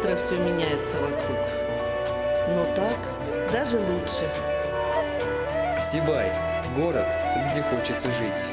быстро все меняется вокруг. Но так даже лучше. Сибай – город, где хочется жить.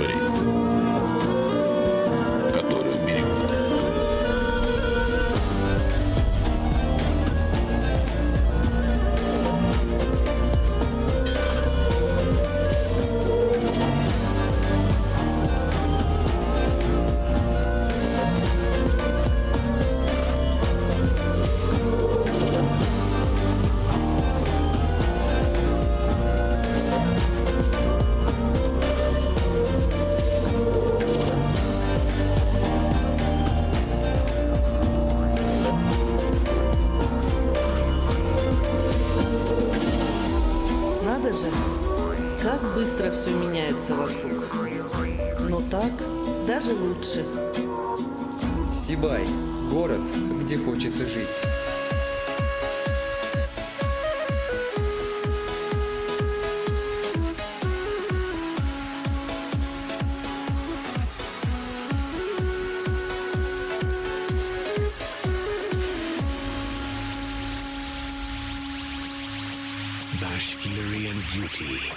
территорий, которую берегут. Надо же, как быстро все меняется вокруг. Но так даже лучше. Сибай – город, где хочется жить. Bashkirian beauty.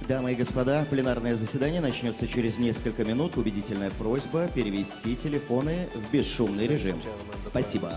Дамы и господа, пленарное заседание начнется через несколько минут. Убедительная просьба перевести телефоны в бесшумный режим. Спасибо.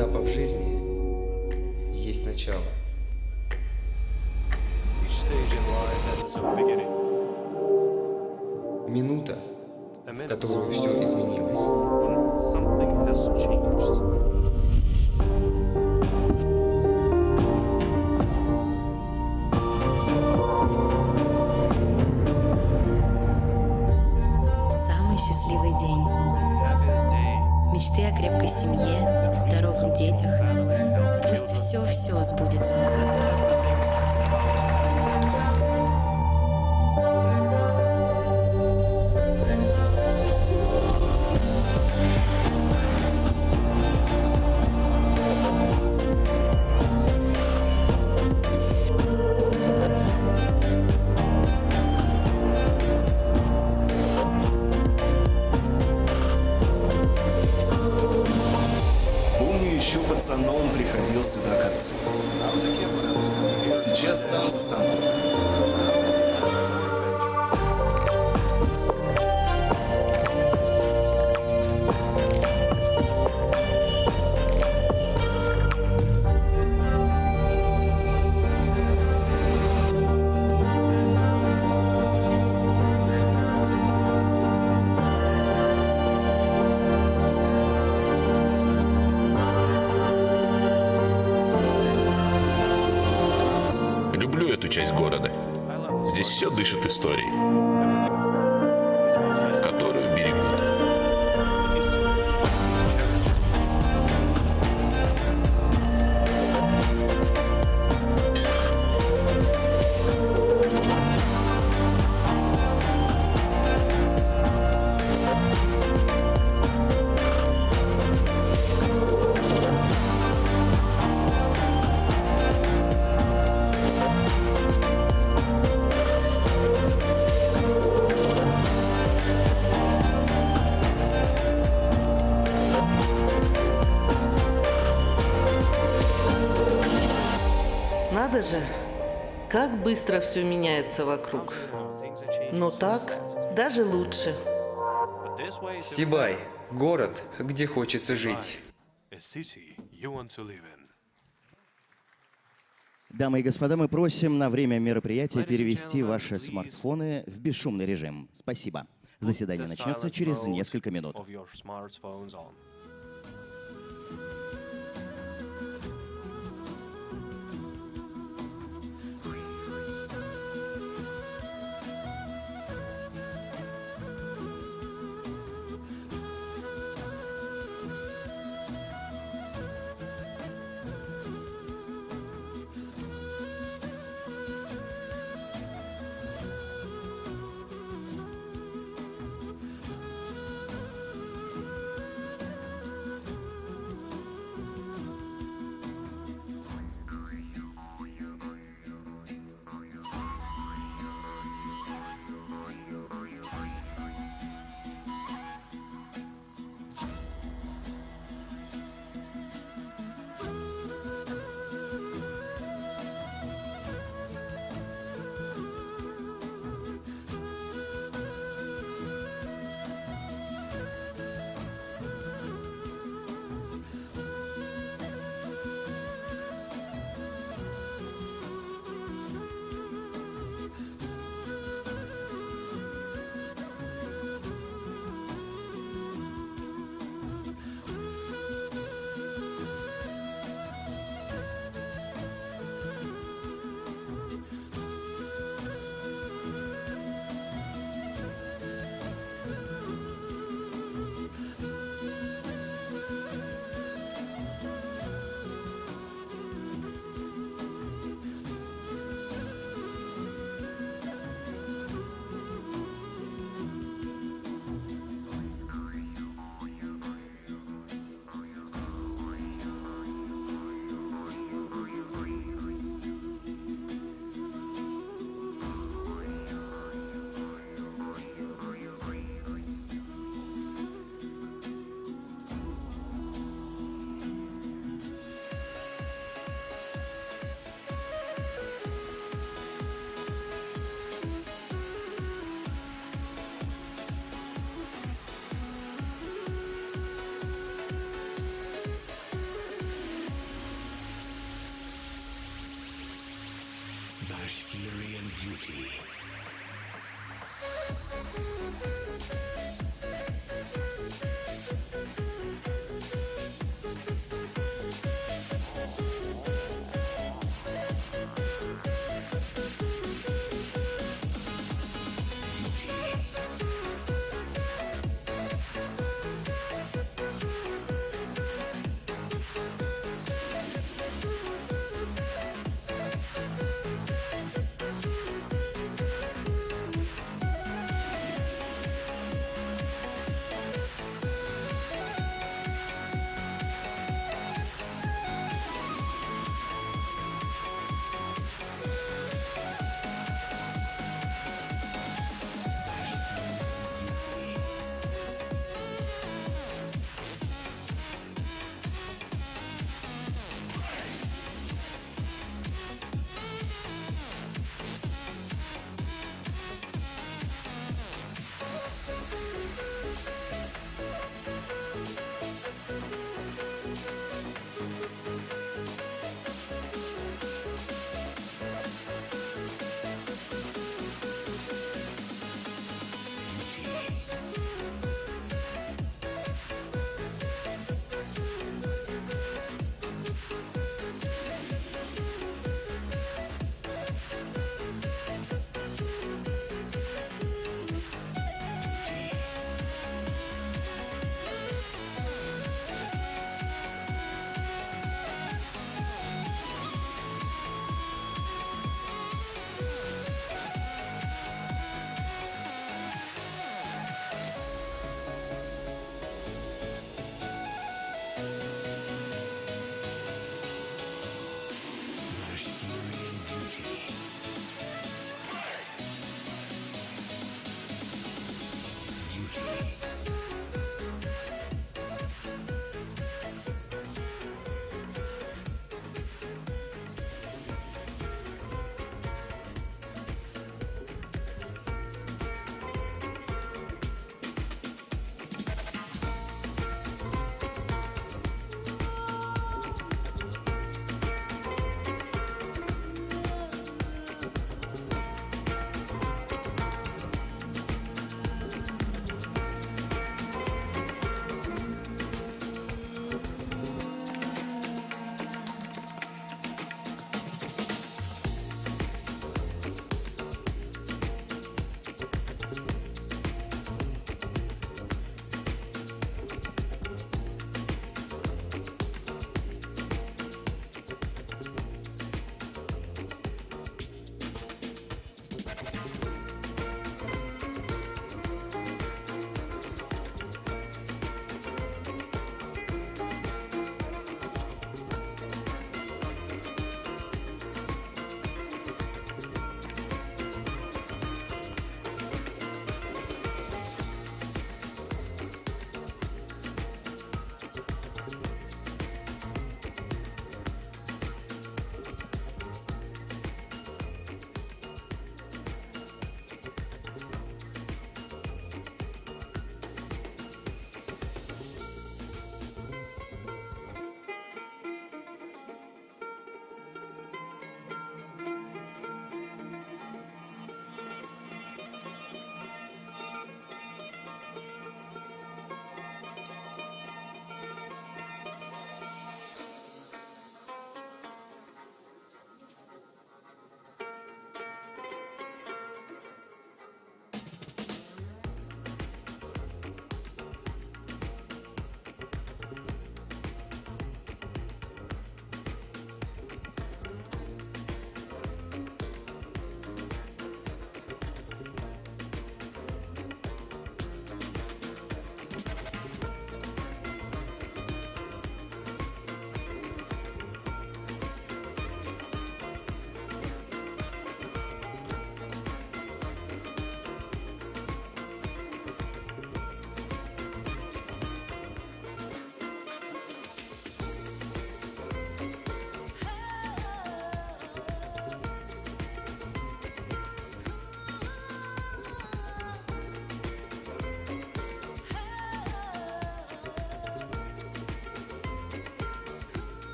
этапов жизни есть начало. Each stage in life has its own beginning. Минута, A в minute которую все изменилось. when something has changed. Самый счастливый день. Happiest day. Мечты о крепкой семье, здоровых детях. Family, health, Пусть все сбудется. Let's everything about us. Помню, еще пацаном приходил сюда к отцу. Сейчас сам за станком. Люблю эту часть города. Здесь все дышит историей, которую берегут. Надо же, как быстро все меняется вокруг. Но так даже лучше. Сибай, город, где хочется жить. A city you want to live in. Дамы и господа, мы просим на время мероприятия перевести ваши смартфоны в бесшумный режим. Спасибо. Заседание The начнется silent через mode несколько минут. of your smartphones on.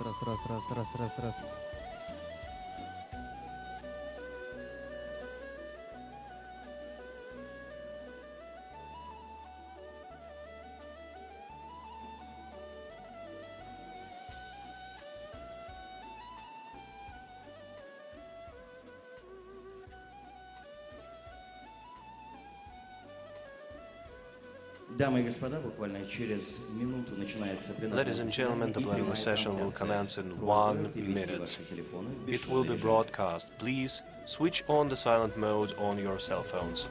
Раз. Дамы и господа, буквально через минуту начинается пленарное Ladies and gentlemen, the plenary session will commence in 1 minute. It will be broadcast. Please switch on the silent mode on your cell phones.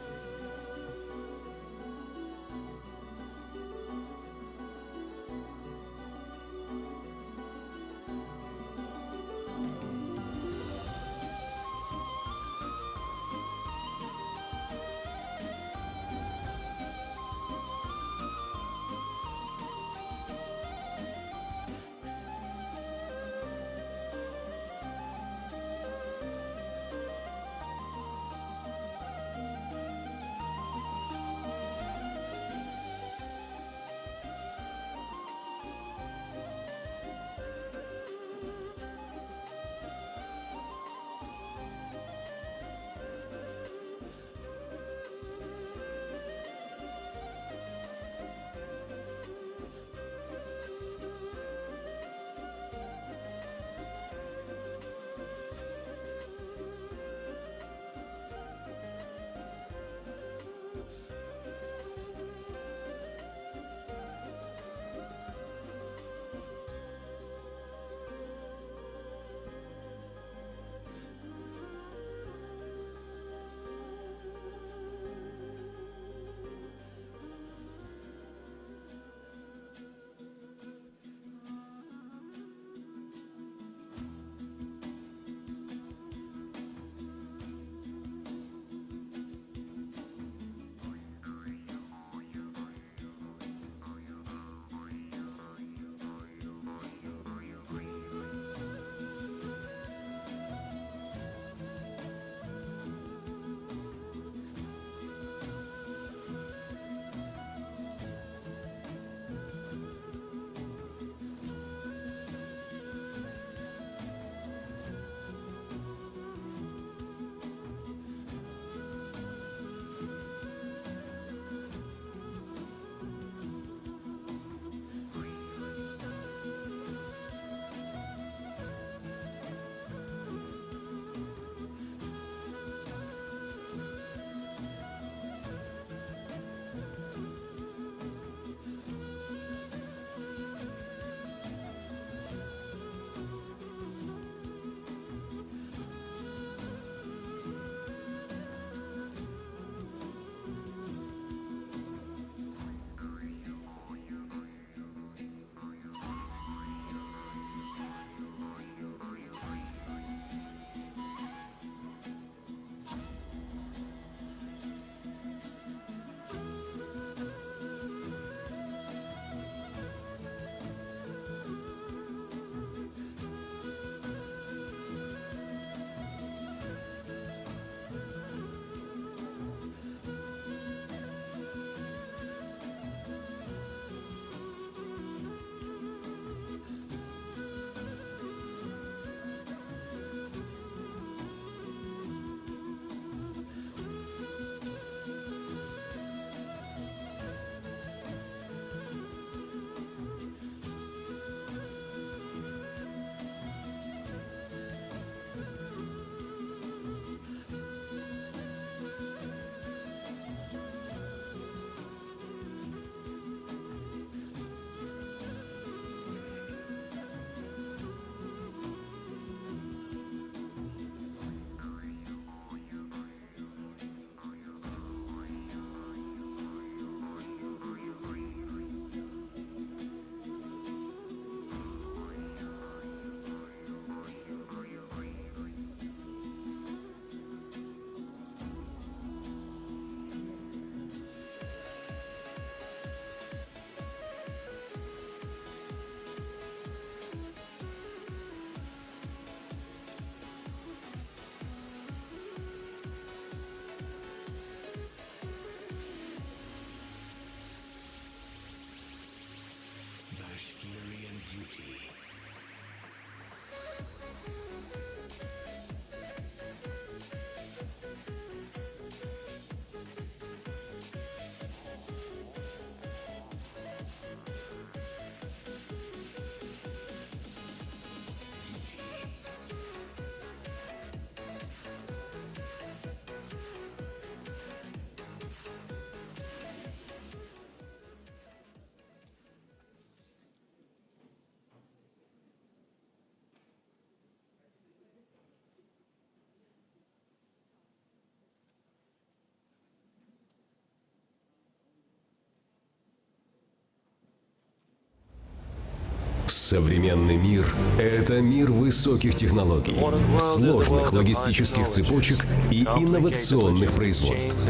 Современный мир – это мир высоких технологий, сложных логистических цепочек и инновационных производств.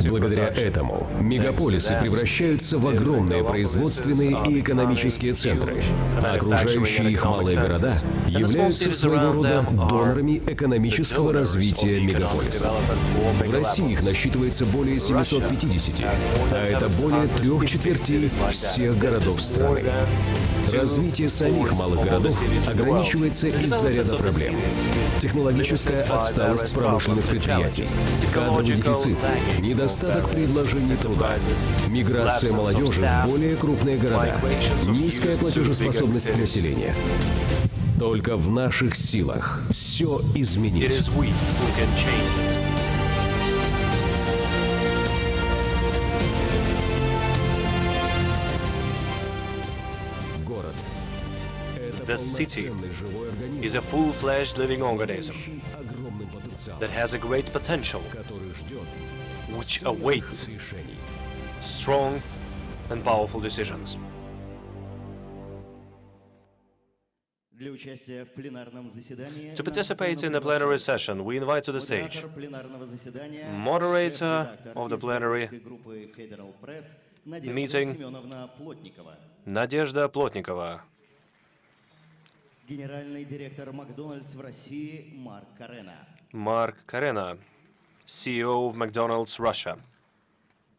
Благодаря этому мегаполисы превращаются в огромные производственные и экономические центры, а окружающие их малые города являются своего рода донорами экономического развития мегаполиса. В России их насчитывается более 750, а это более 3/4 всех городов страны. Развитие самих малых городов ограничивается из-за ряда проблем. Технологическая отсталость промышленных предприятий, кадровый дефицит, недостаток предложений труда, миграция молодежи в более крупные города, низкая платежеспособность населения. Только в наших силах все изменить. The city is a full-fledged living organism that has a great potential, which awaits strong and powerful decisions. To participate in the plenary session, we invite to the stage moderator of the plenary meeting, Надежда Плотникова. Генеральный директор Макдональдс в России Марк Карена. Mark Karena, CEO of McDonald's Russia.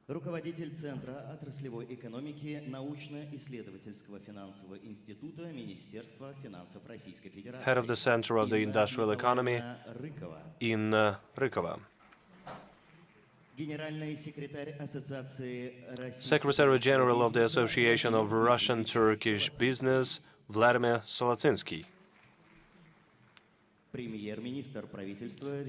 Руководитель Центра отраслевой экономики научно-исследовательского финансового института Министерства финансов Российской Федерации. Head of the Center of the Industrial Economy, Инна Рыкова. Генеральный секретарь Ассоциации Secretary General of the Association of Russian-Turkish Business, Vladimir Solotsinsky.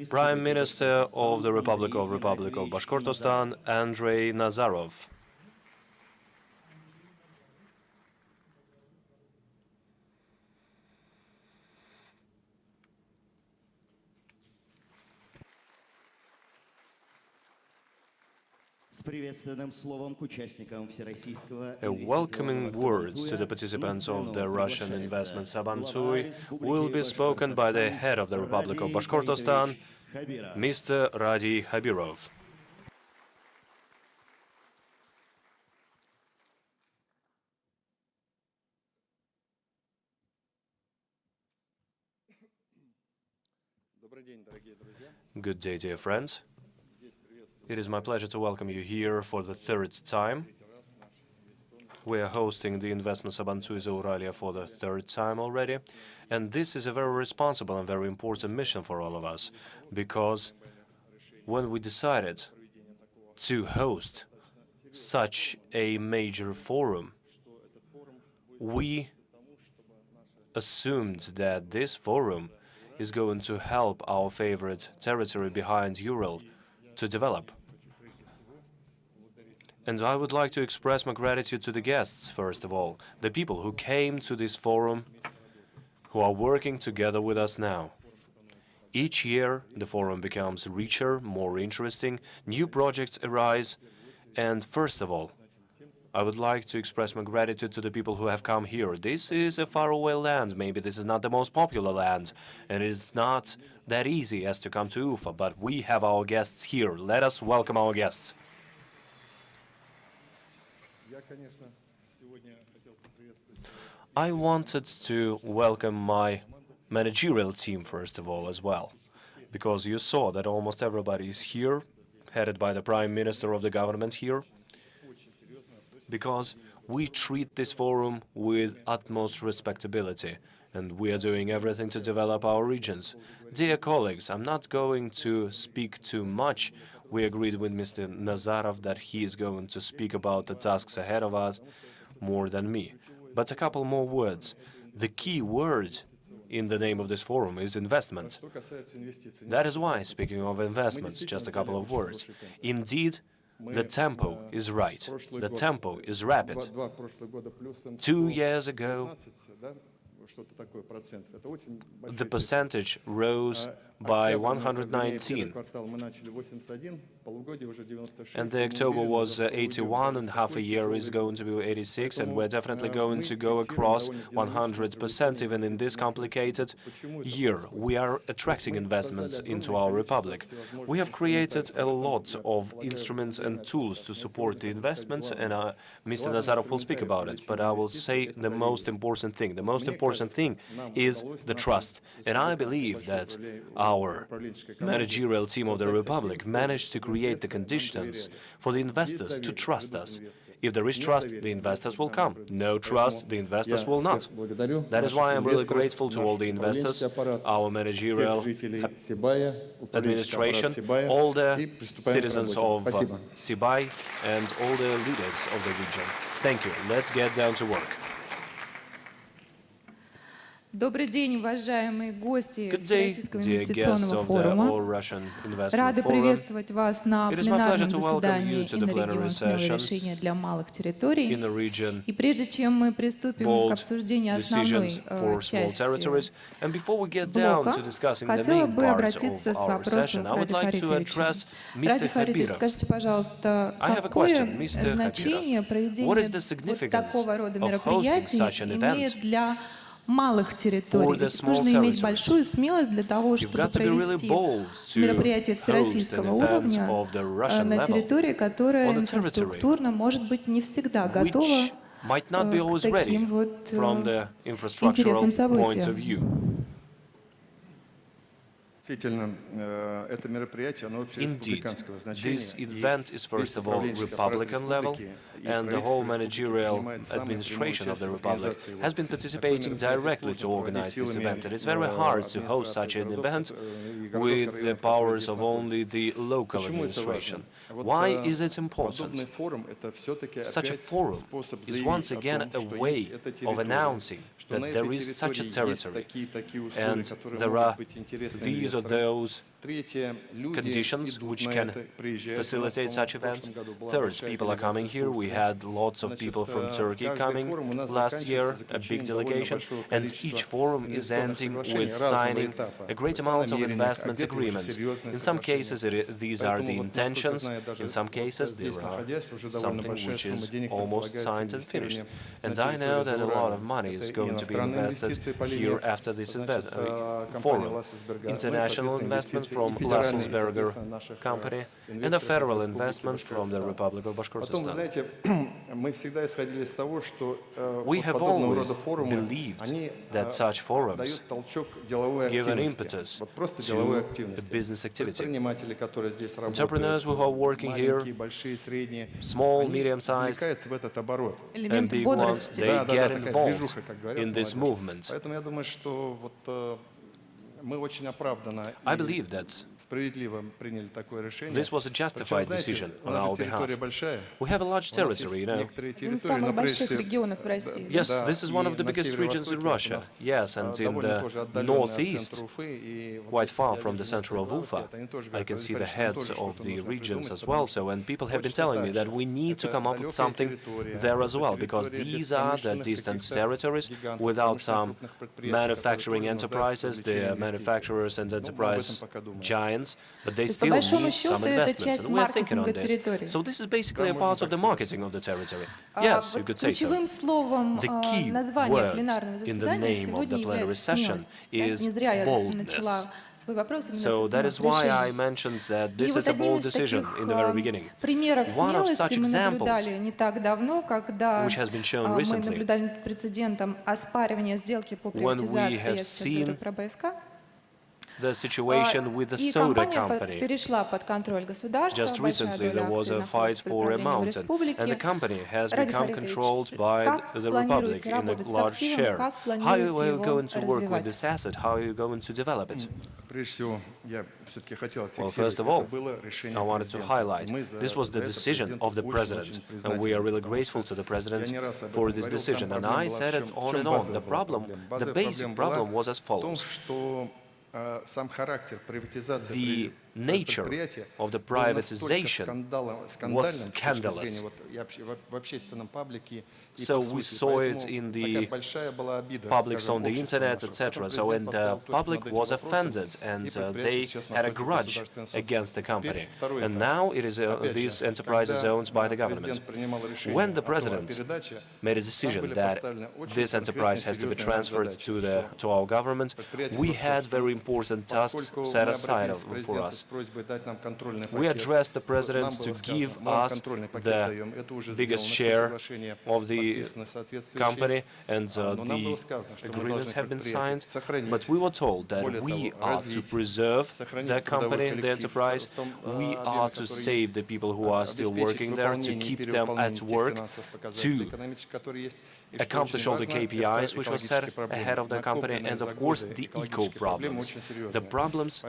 Prime Minister of the Republic of Bashkortostan, Andrei Nazarov. A welcoming words to the participants of the Russian investment Sabantui will be spoken by the head of the Republic of Bashkortostan, Mr. Radi Habirov. Good day, dear friends. It is my pleasure to welcome you here for the third time. We are hosting the investment Zal Zauralye for the third time already, and this is a very responsible and very important mission for all of us, because when we decided to host such a major forum, we assumed that this forum is going to help our favorite territory behind Ural to develop. And I would like to express my gratitude to the guests, first of all, the people who came to this forum, who are working together with us now. Each year, the forum becomes richer, more interesting, new projects arise, and first of all, I would like to express my gratitude to the people who have come here. This is a faraway land. Maybe this is not the most popular land, and it is not that easy as to come to Ufa, but we have our guests here. Let us welcome our guests. I wanted to welcome my managerial team, first of all, as well, because you saw that almost everybody is here, headed by the Prime Minister of the government here, because we treat this forum with utmost respectability, and we are doing everything to develop our regions. Dear colleagues, I'm not going to speak too much. We agreed with Mr. Nazarov that he is going to speak about the tasks ahead of us more than me. But a couple more words. The key word in the name of this forum is investment. That is why, speaking of investments, just a couple of words. Indeed, the tempo is right. The tempo is rapid. 2 years ago, the percentage rose by 119. And the October was 81, and half a year is going to be 86, and we're definitely going to go across 100%, even in this complicated year. We are attracting investments into our republic. We have created a lot of instruments and tools to support the investments, and Mr. Nazarov will speak about it, but I will say the most important thing. The most important thing is the trust. And I believe that our managerial team of the republic managed to create the conditions for the investors to trust us. If there is trust, the investors will come. No trust, the investors will not. That is why I'm really grateful to all the investors, our managerial administration, all the citizens of Sibay, and all the leaders of the region. Thank you. Let's get down to work. Добрый день, уважаемые гости Good day, Всероссийского dear guests инвестиционного of the форума. All-Russian Investment Рады Forum. приветствовать вас на It is my пленарном pleasure to welcome you заседании to the plenary Innoregion «Смелые session решения для малых территорий». Innoregion И прежде чем мы приступим к bold обсуждению основной decisions for small части territories. And before we get down блока, to discussing the хотела main бы part обратиться of с our вопросом session, к I would Раде like to Фаритовичу. address Ради Mr. Фаритович, Habirov. скажите, пожалуйста, I have a какое question, Mr. значение Habirov. What проведение is the вот significance такого рода of hosting мероприятий such an event имеет для малых for территорий? the Ведь small нужно иметь territories? большую смелость для того, You've чтобы got to be really провести bold to мероприятие host всероссийского an event уровня of the Russian на level территории, которая on the territory, инфраструктурно, может быть, не всегда готова which might not be к always ready таким вот from the infrastructural интересным point of событиям. view. Indeed, this event is first of all Republican level, and the whole managerial administration of the Republic has been participating directly to organize this event. It is very hard to host such an event with the powers of only the local administration. Why is it important? Such a forum is once again a way of announcing that there is such a territory, and there are these or those conditions which can facilitate such events. Third, people are coming here. We had lots of people from Turkey coming last year, a big delegation, and each forum is ending with signing a great amount of investment agreements. In some cases, these are the intentions. In some cases, there are something which is almost signed and finished. And I know that a lot of money is going to be invested here after this forum. International investment from Lasselsberger company and a federal investment from the Republic of Bashkortostan. We have always believed that such forums give an impetus to business activity. Entrepreneurs who are working here, small, medium-sized, and big ones, they get involved in this movement. I believe that this was a justified decision on our behalf. We have a large territory, you know. Один из самых больших регионов в России. Yes, this is one of the biggest regions in Russia. Yes, and in the northeast, quite far from the center of Ufa, I can see the heads of the regions as well. So, and people have been telling me that we need to come up with something there as well, because these are the distant territories without some manufacturing enterprises, the manufacturers and enterprise giants, but they still need some investments, and we're thinking on this. So this is basically a part of the marketing of the territory. Yes, you could say so. The key word in the name of the plenary session is boldness. So that is why I mentioned that this is a bold decision in the very beginning. One of such examples, which has been shown recently, when we have seen the situation with the soda company. Just recently there was a fight for a mountain, and the company has become controlled by the Republic in a large share. How are you going to work with this asset? How are you going to develop it? Well, first of all, I wanted to highlight, this was the decision of the President, and we are really grateful to the President for this decision. And I said it on and on. The basic problem was as follows. The nature of the privatization was scandalous. So we saw it in the publics on the internet, etc. So and the public was offended, and they had a grudge against the company. And now it is this enterprise is owned by the government. When the president made a decision that this enterprise has to be transferred to our government, we had very important tasks set aside for us. We addressed the president to give us the biggest share of the company, and the agreements have been signed, but we were told that we are to preserve the company, the enterprise, we are to save the people who are still working there, to keep them at work, to accomplish all the KPIs which were set ahead of the company, and of course the eco-problems. The problems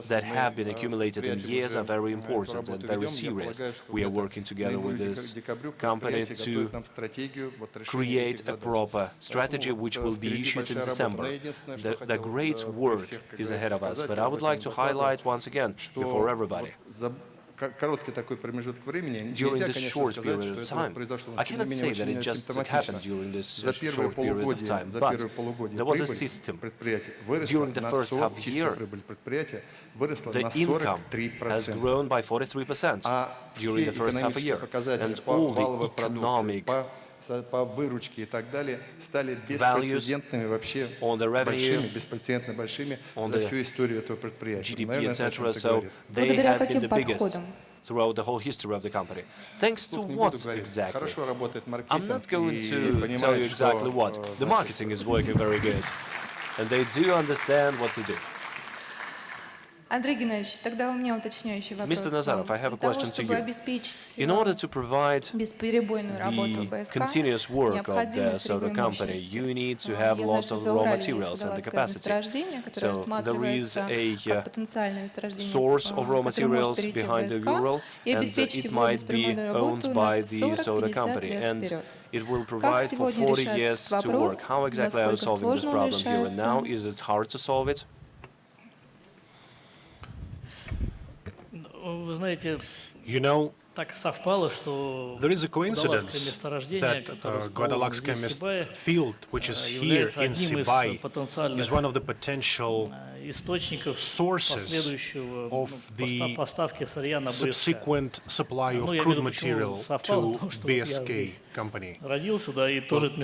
that have been accumulated in years are very important and very serious. We are working together with this company to create a proper strategy which will be issued in December. The great work is ahead of us, but I would like to highlight once again before everybody. During this short period of time, I cannot say that it just happened during this short period of time, but there was a system. During the first half year, the income has grown by 43% during the first half a year, and all the economic values on the revenue, on the GDP, etc. So they have been the biggest throughout the whole history of the company. Thanks to what exactly? I'm not going to tell you exactly what. The marketing is working very good, and they do understand what to do. Андрей Геннадьевич, тогда у меня уточняющий вопрос. Mr. Nazarov, I have a question to you. In order to provide the continuous work of the solar company, you need to have lots of raw materials and the capacity. So there is a source of raw materials behind the Ural, and it might be owned by the solar company, and it will provide for 40 years to work. How exactly are you solving this problem here and now? Is it hard to solve it? You know, there is a coincidence that Guadalajara field, which is here in Sibay, is one of the potential sources of the subsequent supply of crude material to BSK company.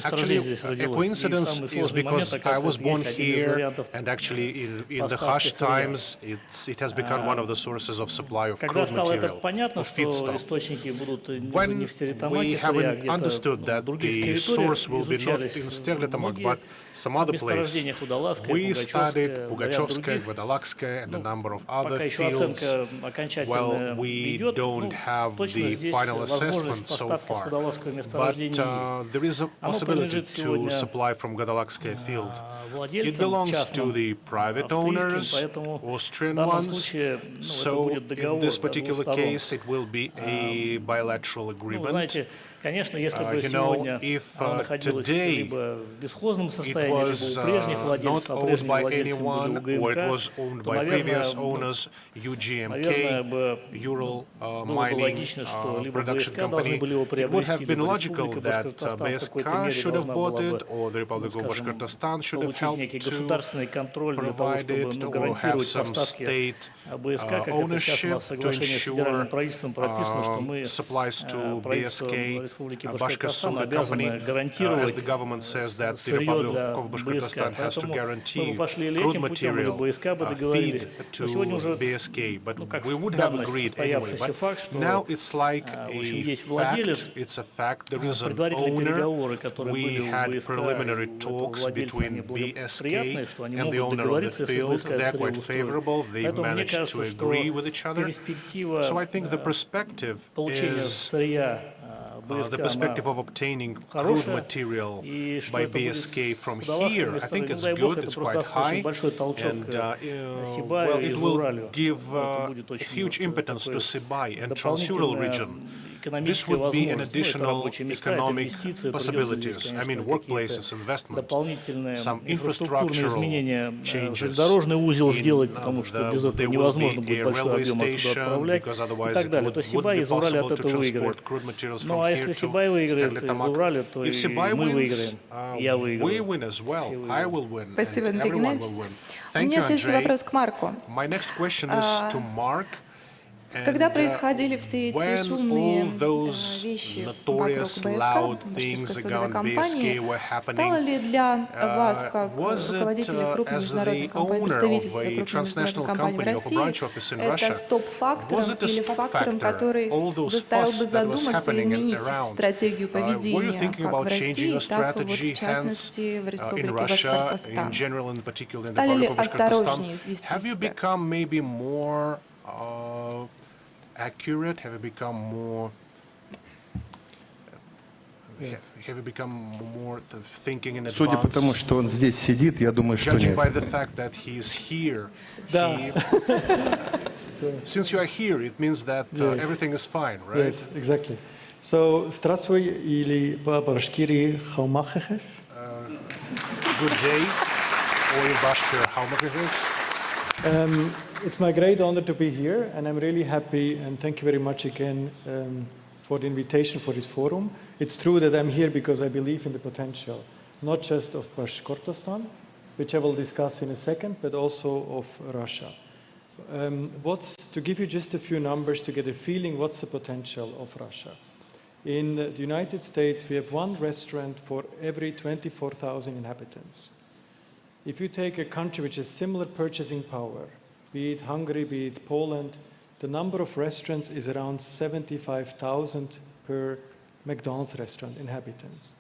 Actually, a coincidence is because I was born here, and actually in the harsh times, it has become one of the sources of supply of crude material, of feedstock. When we haven't understood that the source will be not in Sterlitamak, but some other place, we studied Pugachevskaya, Guadalajara, and a number of other fields. Well, we don't have the final assessment so far, but there is a possibility to supply from Guadalajara field. It belongs to the private owners, Austrian ones, so in this particular case it will be a bilateral agreement. You know, if today it was not owned by anyone, or it was owned by previous owners, UGMK, Ural Mining Production Company, it would have been logical that BSK should have bought it, or the Republic of Bashkortostan should have helped to provide it, or have some state ownership to ensure supplies to BSK. Bashkir company, as the government says that the Republic of Bashkortostan has to guarantee crude material feed to BSK, but we would have agreed anyway. But now it's like a fact, it's a fact, there is an owner. We had preliminary talks between BSK and the owner of the field. They're quite favorable, they've managed to agree with each other. So I think the perspective is the perspective of obtaining crude material by BSK from here, I think it's good, it's quite high, and well, it will give huge impetus to Sibay and Trans-Ural region. this would be an additional economic possibilities. I mean, workplaces, investment, some infrastructural changes. Дорожный узел сделать, in потому что без there этого will невозможно be будет a большой railway объем отсюда station, отправлять because и otherwise так it далее. То wouldn't Сибай и be Зауралье от possible to этого выиграют. transport crude materials Ну from а here если to Сибай выиграет и Stерлитамак. Зауралье, то и If Sibay мы wins, выиграем, и я we выиграю. win as well. I will win, Спасибо, and Андрей everyone Геннадьевич. will win. У Thank меня you, следующий Andrei. вопрос к Марку. My next question is to Mark. Когда происходили все эти шумные вещи вокруг БСК, страховой компании, стало ли для вас, как руководителя крупной международной компании, представительства крупной международной компании в России, это стоп-фактором или фактором, который заставил бы задуматься и изменить стратегию поведения как в России, так и вот в частности в Республике Башкортостан? Стали ли осторожнее вести себя? Accurate? Have you become more? Have you become more thinking in advance? Судя по тому, что он здесь сидит, я думаю, что Judging нет. by the fact that he is here, since you are here, it means that everything is fine, right? Yes, exactly. So, здравствуй, или по-башкирии хаумахехес. Good day, or in Bashkir, Haumachis. It's my great honor to be here, and I'm really happy, and thank you very much again for the invitation for this forum. It's true that I'm here because I believe in the potential, not just of Bashkortostan, which I will discuss in a second, but also of Russia. To give you just a few numbers to get a feeling what's the potential of Russia. In the United States, we have one restaurant for every 24,000 inhabitants. If you take a country which has similar purchasing power, be it Hungary, be it Poland, the number of restaurants is around 75,000 per McDonald's restaurant inhabitants.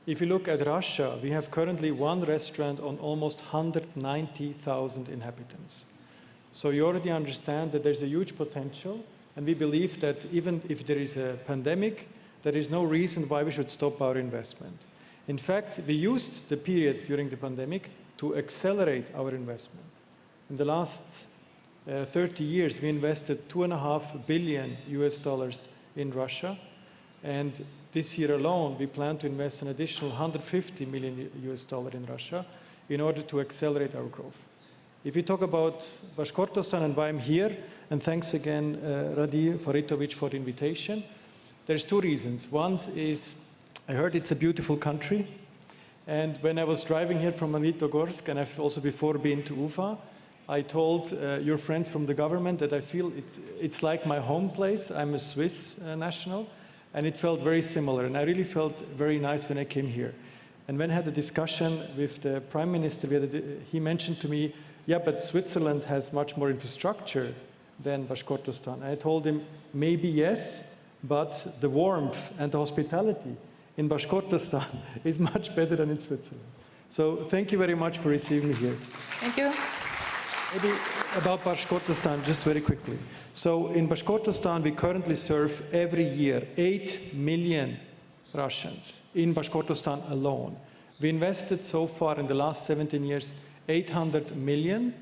If you look at Russia, we have currently one restaurant on almost 190,000 inhabitants. So you already understand that there's a huge potential, and we believe that even if there is a pandemic, there is no reason why we should stop our investment. In fact, we used the period during the pandemic to accelerate our investment. In the last 30 years, we invested $2.5 billion in Russia, and this year alone, we plan to invest an additional $150 million in Russia in order to accelerate our growth. If you talk about Bashkortostan and why I'm here, and thanks again, Radi Faritovic, for the invitation, there's two reasons. One is I heard it's a beautiful country, and when I was driving here from Magnitogorsk, and I've also before been to Ufa, I told your friends from the government that I feel it's like my home place. I'm a Swiss national, and it felt very similar, and I really felt very nice when I came here. And when I had a discussion with the Prime Minister, he mentioned to me, yeah, but Switzerland has much more infrastructure than Bashkortostan. And I told him, maybe yes, but the warmth and the hospitality in Bashkortostan is much better than in Switzerland. So thank you very much for receiving me here. Thank you. Maybe about Bashkortostan, just very quickly. So in Bashkortostan, we currently serve every year 8 million Russians in Bashkortostan alone. We invested so far in the last 17 years 800 million,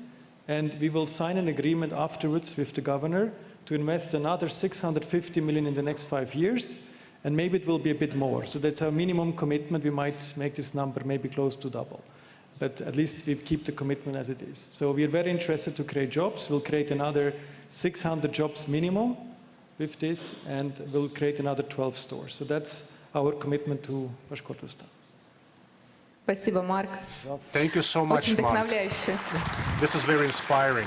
and we will sign an agreement afterwards with the governor to invest another 650 million in the next 5 years, and maybe it will be a bit more. So that's our minimum commitment. We might make this number maybe close to double. But at least we keep the commitment as it is. So we are very interested to create jobs. We'll create another 600 jobs minimum with this, and we'll create another 12 stores. So that's our commitment to Bashkortostan. Спасибо, Марк. Thank you so much, Очень Mark. вдохновляюще. This is very inspiring.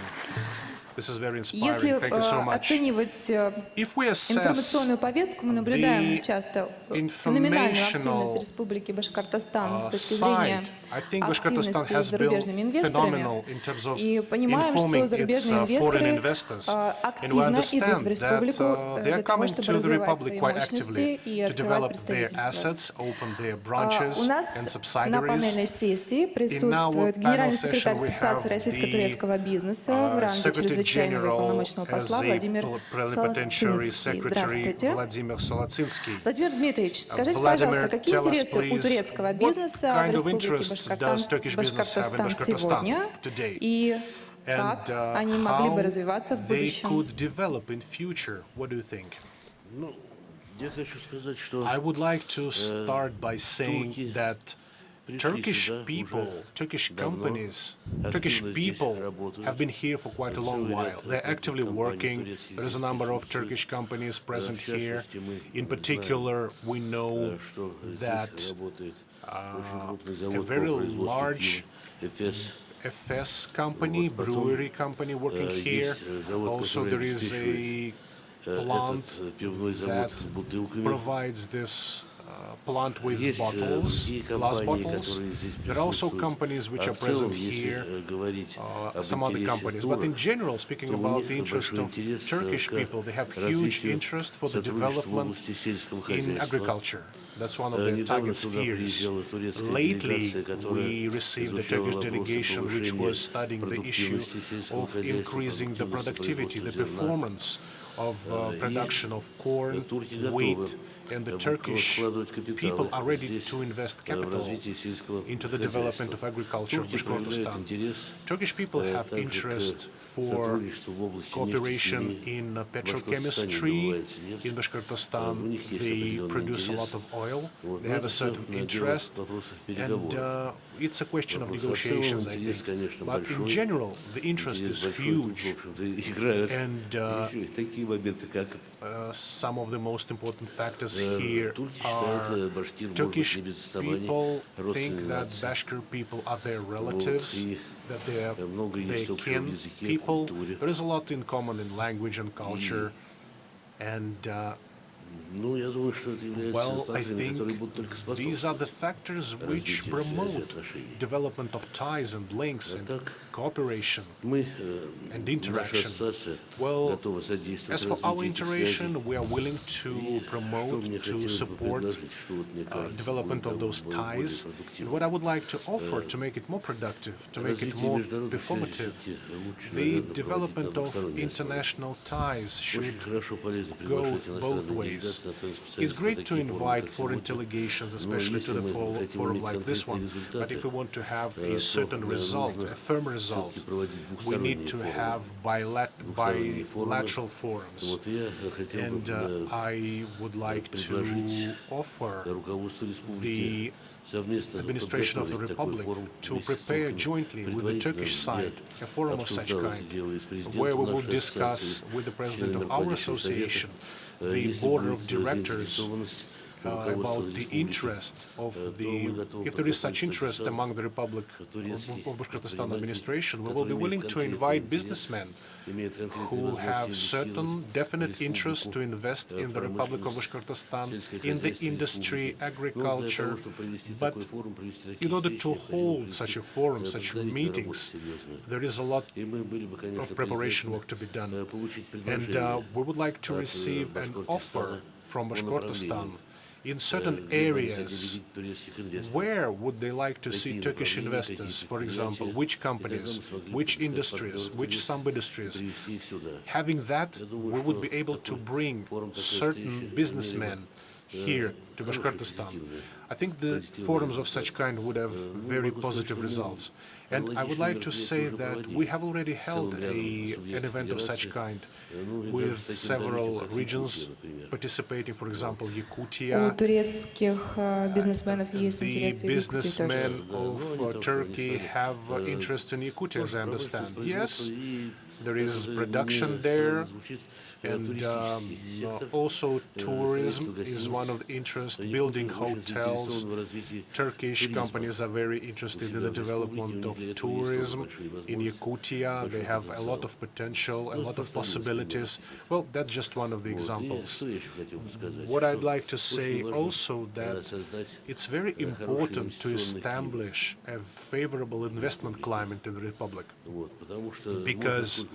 This is very inspiring. Thank you so Если much. оценивать If we assess информационную повестку, мы наблюдаем часто феноменальную активность informational Республики Башкортостан с точки зрения I think Bashkortostan активности has с been зарубежными инвесторами. phenomenal in terms of И понимаем, что informing зарубежные its foreign инвесторы investors. And we активно идут в understand Республику that they для are того, coming чтобы to the развивать Republic свои quite мощности actively и to открывать develop their представительства. assets, open their branches У нас and на subsidiaries. панельной сессии присутствует генеральный секретарь Ассоциации российско-турецкого бизнеса в ранге чрезвычайного полномочного посла Владимир Солоцинский. Здравствуйте. Владимир Дмитриевич, скажите, пожалуйста, какие интересы у турецкого бизнеса в Республике Башкортостан сегодня и как они могли бы развиваться в будущем? I would like to start by saying that Turkish people, Turkish companies, Turkish people have been here for quite a long while. They're actively working. There is a number of Turkish companies present here. In particular, we know that a very large FS company, brewery company working here. Also, there is a plant that provides this plant with bottles, glass bottles. There are also companies which are present here, some other companies. But in general, speaking about the interest of Turkish people, they have huge interest for the development in agriculture. That's one of their target spheres. Lately, we received a Turkish delegation which was studying the issue of increasing the productivity, the performance of production of corn, wheat, and the Turkish people are ready to invest capital into the development of agriculture in Bashkortostan. Turkish people have interest for cooperation in petrochemistry in Bashkortostan. They produce a lot of oil. They have a certain interest, and it's a question of negotiations, I think. But in general, the interest is huge, and some of the most important factors here are Turkish people think that Bashkir people are their relatives, that they are kin people. There is a lot in common in language and culture, and well, I think these are the factors which promote development of ties and links and cooperation and interaction. Well, as for our interaction, we are willing to promote, to support development of those ties. And what I would like to offer to make it more productive, to make it more performative, the development of international ties should go both ways. It's great to invite foreign delegations, especially to the forum like this one, but if we want to have a certain result, a firm result, we need to have bilateral forums. And I would like to offer the administration of the Republic to prepare jointly with the Turkish side a forum of such kind, where we will discuss with the president of our association, the board of directors, about the interest of if there is such interest among the Republic of Bashkortostan administration, we will be willing to invite businessmen who have certain definite interest to invest in the Republic of Bashkortostan, in the industry, agriculture. But in order to hold such a forum, such meetings, there is a lot of preparation work to be done. And we would like to receive an offer from Bashkortostan in certain areas. Where would they like to see Turkish investors, for example, which companies, which industries, which sub-industries? Having that, we would be able to bring certain businessmen here to Bashkortostan. I think the forums of such kind would have very positive results. And I would like to say that we have already held an event of such kind with several regions participating, for example, Yakutia. The businessmen of Turkey have interest in Yakutia, as I understand. Yes, there is production there. And also tourism is one of the interests, building hotels. Turkish companies are very interested in the development of tourism in Yakutia. They have a lot of potential, a lot of possibilities. Well, that's just one of the examples. What I'd like to say also that it's very important to establish a favorable investment climate in the Republic, because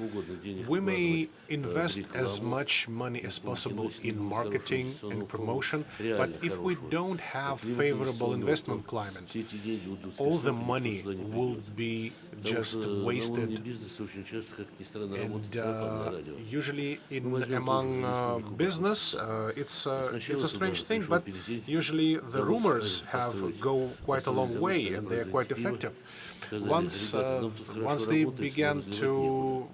we may invest as much money as possible in marketing and promotion, but if we don't have favorable investment climate, all the money will be just wasted. And usually among business, it's a strange thing, but usually the rumors go quite a long way, and they are quite effective. Once they began to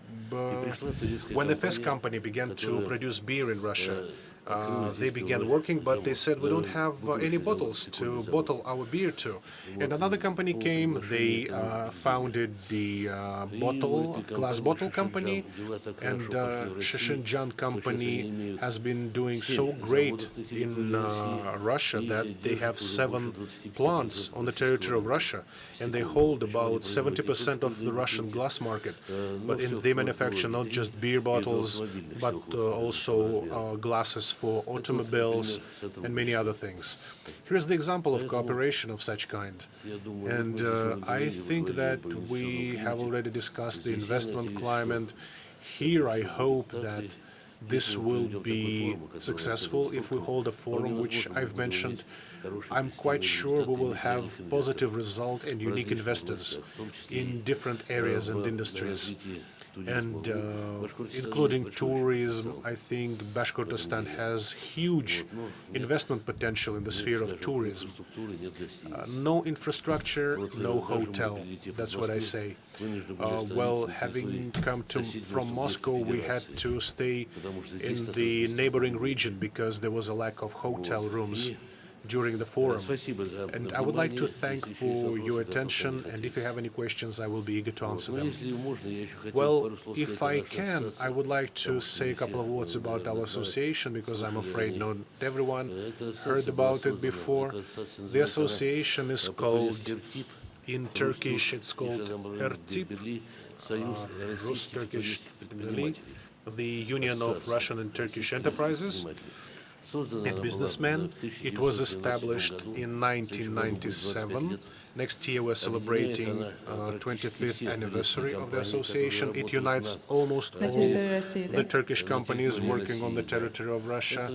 when the FS company began to produce beer in Russia, They began working, but they said, we don't have any bottles to bottle our beer to. And another company came, they founded the glass bottle company, and Shishinjan company has been doing so great in Russia that they have 7 plants on the territory of Russia, and they hold about 70% of the Russian glass market. But they manufacture not just beer bottles, but also glasses for automobiles and many other things. Here's the example of cooperation of such kind. And I think that we have already discussed the investment climate. Here I hope that this will be successful if we hold a forum, which I've mentioned. I'm quite sure we will have positive result and unique investors in different areas and industries. And including tourism, I think Bashkortostan has huge investment potential in the sphere of tourism. No infrastructure, no hotel, that's what I say. Well, having come from Moscow, we had to stay in the neighboring region because there was a lack of hotel rooms during the forum. And I would like to thank for your attention, and if you have any questions, I will be eager to answer them. Well, if I can, I would like to say a couple of words about our association, because I'm afraid not everyone heard about it before. The association is called, in Turkish, it's called ERTIP, Rus-Turkish, the Union of Russian and Turkish Enterprises and Businessmen. It was established in 1997. Next year we're celebrating 25th anniversary of the association. It unites almost all the Turkish companies working on the territory of Russia,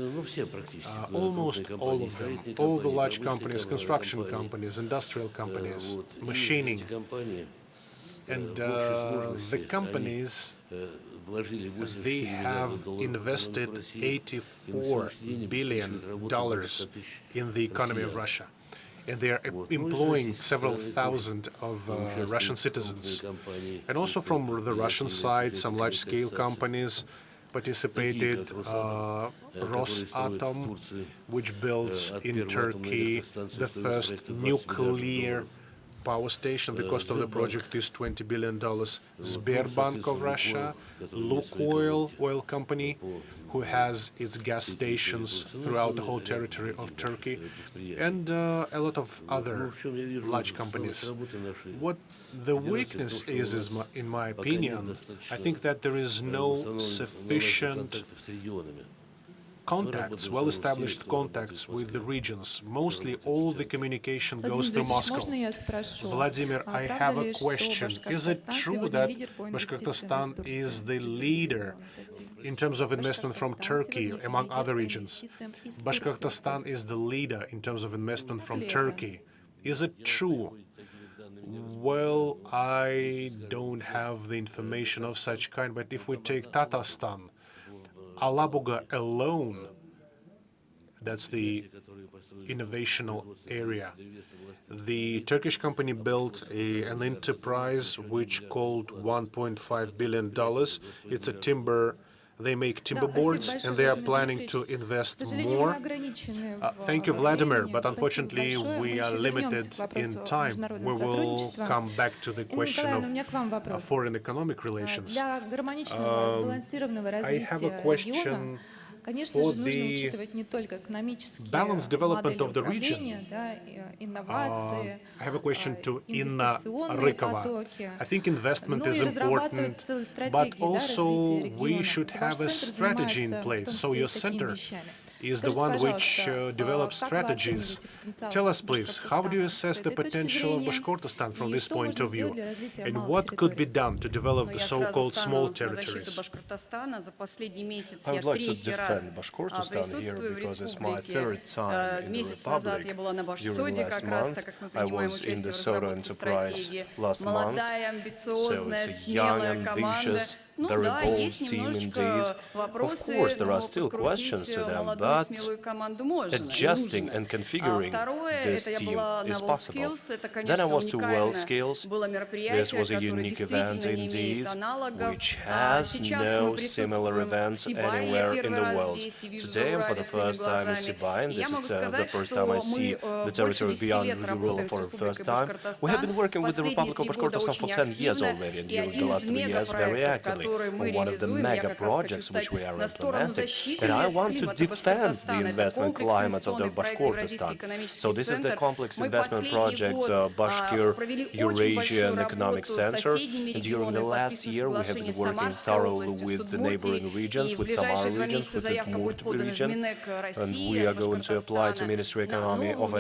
almost all of them, all the large companies, construction companies, industrial companies, machining. And the companies, they have invested $84 billion in the economy of Russia. And they are employing several thousand of Russian citizens. And also from the Russian side, some large-scale companies participated. Rosatom, which builds in Turkey the first nuclear power station. The cost of the project is $20 billion. Sberbank of Russia, Lukoil oil company, who has its gas stations throughout the whole territory of Turkey, and a lot of other large companies. What the weakness is in my opinion, I think that there is no sufficient contacts, well-established contacts with the regions. Mostly all the communication goes through Moscow. Vladimir, I have a question. Is it true that Bashkortostan is the leader in terms of investment from Turkey among other regions? Bashkortostan is the leader in terms of investment from Turkey. Is it true? Well, I don't have the information of such kind, but if we take Tatarstan, Alabuga alone, that's the innovational area. The Turkish company built an enterprise which called $1.5 billion. It's a timber. They make timber boards, and they are planning to invest more. Thank you, Vladimir, but unfortunately we are limited in time. We will come back to the question of foreign economic relations. I have a question for the balanced development of the region. I have a question to Inna Rykova. I think investment is important, but also we should have a strategy in place. So your center is the one which develops strategies. Tell us, please, how do you assess the potential of Bashkortostan from this point of view? And what could be done to develop the so-called small territories? I would like to defend Bashkortostan here because it's my third time in the Republic. During last month, I was in the soda enterprise last month, so it's a young, ambitious very bold team indeed. Of course, there are still questions to them, but adjusting and configuring this team is possible. Then I was to World Skills. This was a unique event indeed, which has no similar events anywhere in the world. Today, I'm for the first time in Sibay, and this is the first time I see the territory beyond Ural for the first time. We have been working with the Republic of Bashkortostan for 10 years already, and during the last 3 years very actively on one of the mega projects which we are implementing. And I want to defend the investment climate of the Bashkortostan. So this is the complex investment project, Bashkir-Eurasian Economic Center. And during the last year, we have been working thoroughly with the neighboring regions, with Samara regions, with the Udmurt region, and we are going to apply to Ministry of Economy of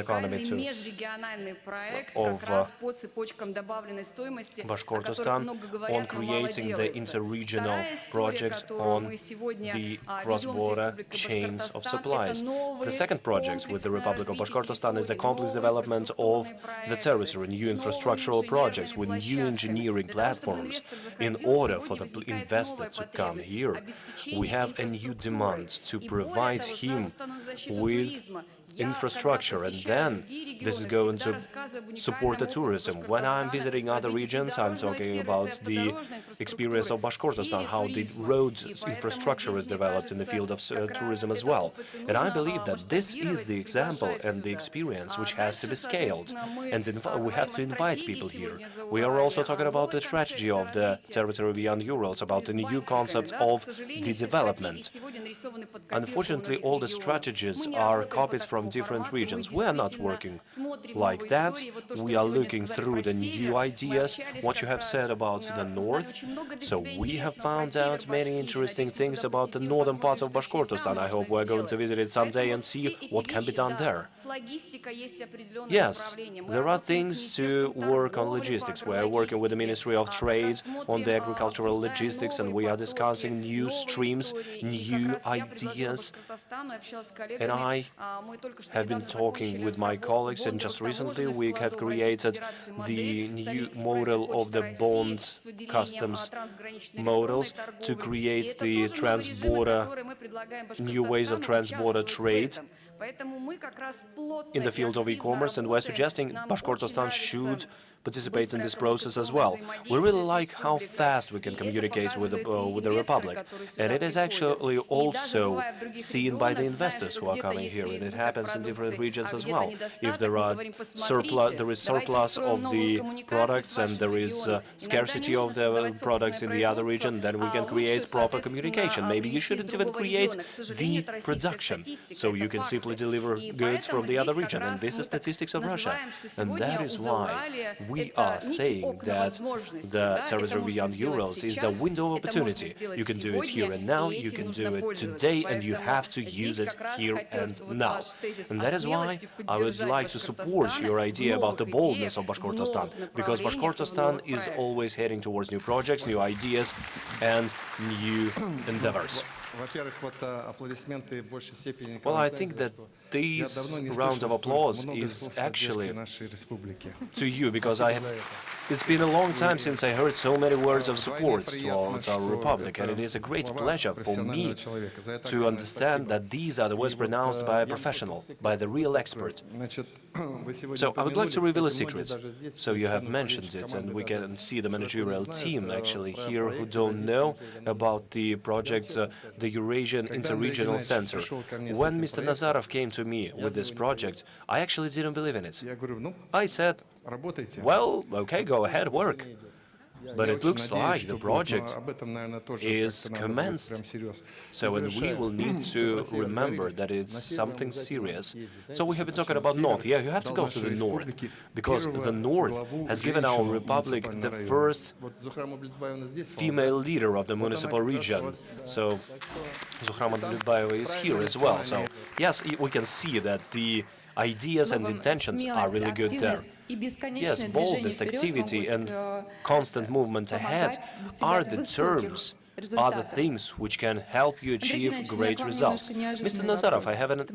Bashkortostan on creating the interregional projects on the cross-border chains of supplies. The second project with the Republic of Bashkortostan is a complex development of the territory, new infrastructural projects with new engineering platforms. In order for the investor to come here, we have a new demand to provide him with infrastructure, and then this is going to support the tourism. When I'm visiting other regions, I'm talking about the experience of Bashkortostan, how the road infrastructure is developed in the field of tourism as well. And I believe that this is the example and the experience which has to be scaled, and we have to invite people here. We are also talking about the strategy of the territory beyond Urals, about the new concept of the development. Unfortunately, all the strategies are copied from different regions. We are not working like that. We are looking through the new ideas, what you have said about the north. So we have found out many interesting things about the northern part of Bashkortostan. I hope we're going to visit it someday and see what can be done there. Yes, there are things to work on logistics. We are working with the Ministry of Trade on the agricultural logistics, and we are discussing new streams, new ideas. And I have been talking with my colleagues, and just recently we have created the new model of the bond customs models to create the new ways of trans-border trade in the field of e-commerce, and we're suggesting Bashkortostan should participate in this process as well. We really like how fast we can communicate with the Republic, and it is actually also seen by the investors who are coming here, and it happens in different regions as well. If there is surplus of the products and there is scarcity of the products in the other region, then we can create proper communication. Maybe you shouldn't even create the production, so you can simply deliver goods from the other region, and this is statistics of Russia. And that is why we are saying that the territory beyond Urals is the window of opportunity. You can do it here and now, you can do it today, and you have to use it here and now. And that is why I would like to support your idea about the boldness of Bashkortostan, because Bashkortostan is always heading towards new projects, new ideas, and new endeavors. Well, I think that this round of applause is actually to you, because it's been a long time since I heard so many words of support towards our republic, and it is a great pleasure for me to understand that these are the words pronounced by a professional, by the real expert. So I would like to reveal a secret. So you have mentioned it, and we can see the managerial team actually here who don't know about the project, the Eurasian Interregional Center. When Mr. Nazarov came to me with this project, I actually didn't believe in it. I said, well, okay, go ahead, work. But it looks like the project is commenced. So and we will need to remember that it's something serious. So we have been talking about North. Yeah, you have to go to the North, because the North has given our republic the first female leader of the municipal region. So Zukhrama Lyudbayeva is here as well. So yes, we can see that the ideas and intentions are really good there. Yes, boldness, activity, and constant movement ahead are the terms other things which can help you achieve great results. Mr. Nazarov, I have a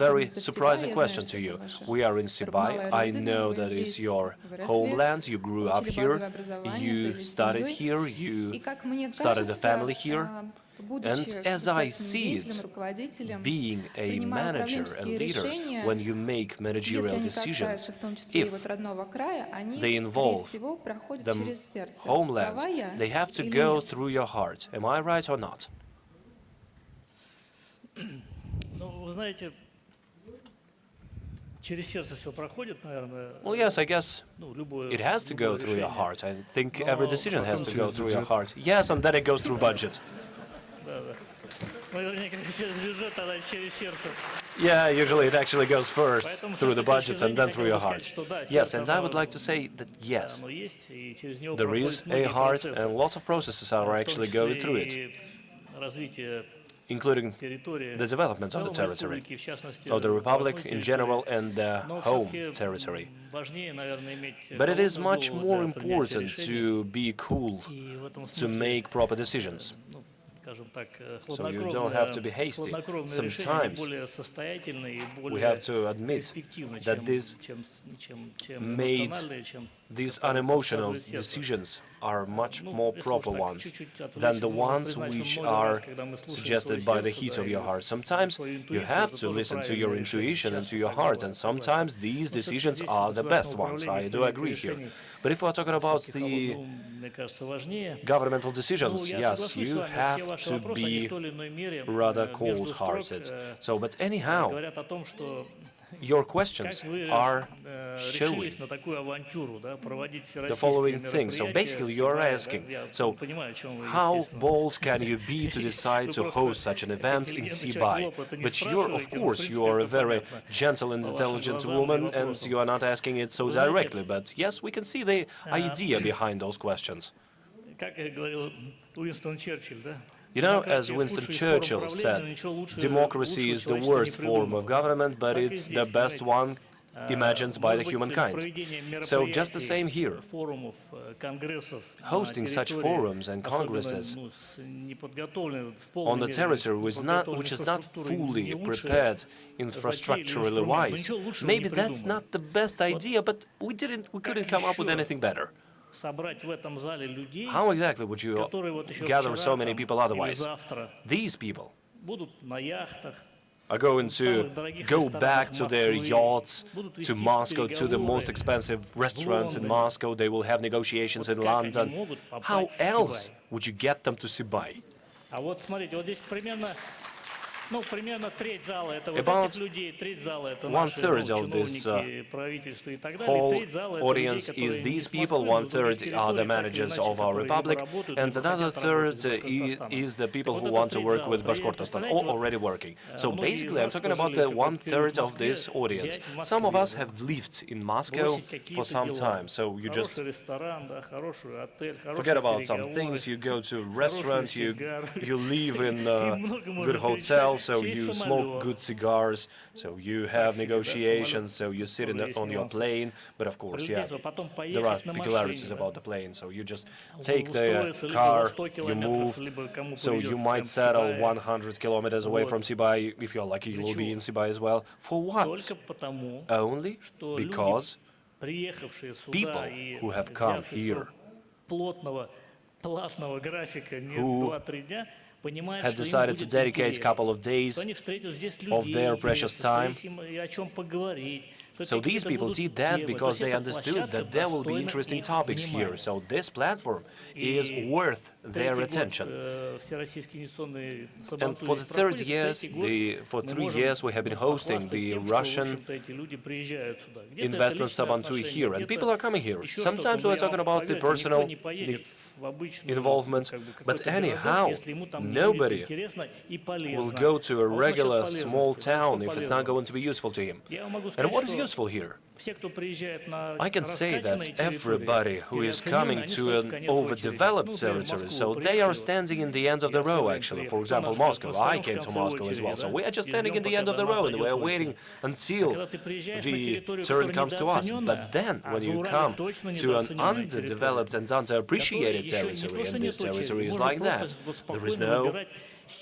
very surprising question to you. We are in Sibay. I know that is your homeland. You grew up here. You studied here. You started a family here. And as I see it, being a manager and leader, when you make managerial decisions, if they involve the homeland, they have to go through your heart. Am I right or not? Well, yes, I guess it has to go through your heart. I think every decision has to go through your heart. Yes, and then it goes through budget. Yeah, usually it actually goes first through the budgets and then through your heart. Yes, and I would like to say that yes, there is a heart and lots of processes are actually going through it, including the development of the territory, of the Republic in general and the home territory. But it is much more important to be cool, to make proper decisions. So you don't have to be hasty. Sometimes we have to admit that these unemotional decisions are much more proper ones than the ones which are suggested by the heat of your heart. Sometimes you have to listen to your intuition and to your heart, and sometimes these decisions are the best ones. I do agree here. But if we're talking about the governmental decisions, yes, you have to be rather cold-hearted. So, but anyhow, your questions are showing the following thing. So basically you are asking, so how bold can you be to decide to host such an event in Sibay? But you're, of course, you are a very gentle and intelligent woman and you are not asking it so directly. But yes, we can see the idea behind those questions. You know, as Winston Churchill said, democracy is the worst form of government, but it's the best one imagined by the humankind. So just the same here. Hosting such forums and congresses on the territory which is not fully prepared infrastructurally wise, maybe that's not the best idea, but we couldn't come up with anything better. How exactly would you gather so many people otherwise? These people are going to go back to their yachts, to Moscow, to the most expensive restaurants in Moscow. They will have negotiations in London. How else would you get them to Sibay? About 1/3 of this whole audience is these people, 1/3 are the managers of our republic, and another third is the people who want to work with Bashkortostan, or already working. So basically I'm talking about the 1/3 of this audience. Some of us have lived in Moscow for some time, so you just forget about some things, you go to restaurants, you live in a good hotel, so you smoke good cigars, so you have negotiations, so you sit on your plane. But of course, yeah, there are peculiarities about the plane. So you just take the car, you move, so you might settle 100 kilometers away from Sibay. If you're lucky, you will be in Sibay as well. For what? Only because people who have come here, who had decided to dedicate a couple of days of their precious time. So these people did that because they understood that there will be interesting topics here. So this platform is worth their attention. And for the third years, for 3 years, we have been hosting the Russian investment Sabantuy here, and people are coming here. Sometimes we're talking about the personal involvement, but anyhow, nobody will go to a regular small town if it's not going to be useful to him. And what is useful useful here. I can say that everybody who is coming to an overdeveloped territory, so they are standing in the end of the row, actually. For example, Moscow. I came to Moscow as well, so we are just standing in the end of the row, and we are waiting until the turn comes to us. But then, when you come to an underdeveloped and underappreciated territory, and this territory is like that, there is no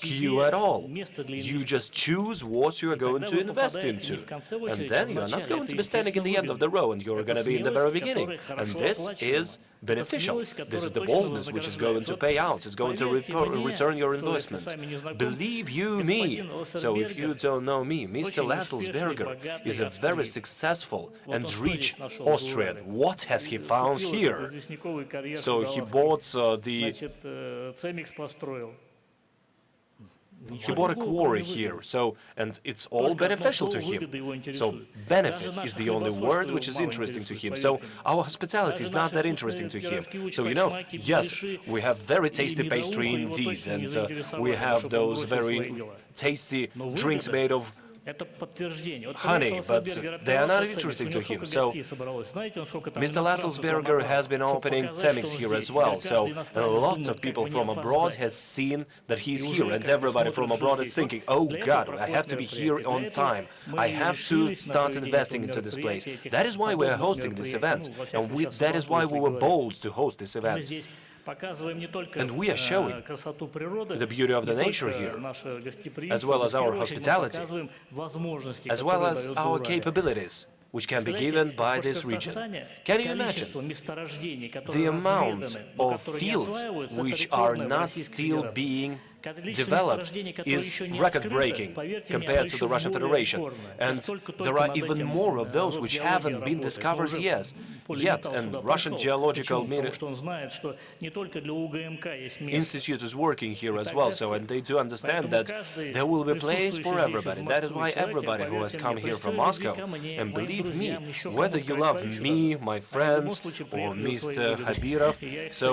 queue at all. You just choose what you are going to invest into. And then you are not going to be standing in the end of the row, and you're going to be in the very beginning. And this is beneficial. This is the boldness which is going to pay out. It's going to return your investment. Believe you me. So if you don't know me, Mr. Lasselsberger is a very successful and rich Austrian. What has he found here? So he bought he bought a quarry here, and it's all beneficial to him. So benefit is the only word which is interesting to him. So our hospitality is not that interesting to him. So, you know, yes, we have very tasty pastry indeed, and we have those very tasty drinks made of honey, but they are not interesting to him. So Mr. Lasselsberger has been opening Temix here as well. So lots of people from abroad has seen that he's here, and everybody from abroad is thinking, oh God, I have to be here on time. I have to start investing into this place. That is why we are hosting this event, and that is why we were bold to host this event. And we are showing the beauty of the nature here, as well as our hospitality, as well as our capabilities, which can be given by this region. Can you imagine the amount of fields which are not still being developed is record-breaking compared to the Russian Federation, and there are even more of those which haven't been discovered yet. And Russian Geological Institute is working here as well, and they do understand that there will be a place for everybody. That is why everybody who has come here from Moscow, and believe me, whether you love me, my friends, or Mr. Khabirov, so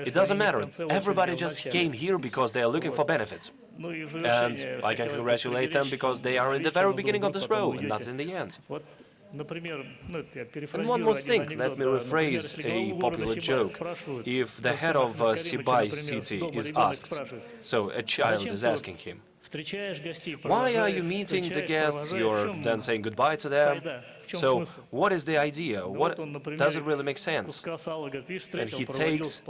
it doesn't matter. Everybody just came here because they are looking for benefits. And I can congratulate them because they are in the very beginning of this row and not in the end. And one more thing, let me rephrase a popular joke. If the head of Sibay city is asked, so a child is asking him, why are you meeting the guests? You're then saying goodbye to them. So what is the idea? What does it really make sense? And he takes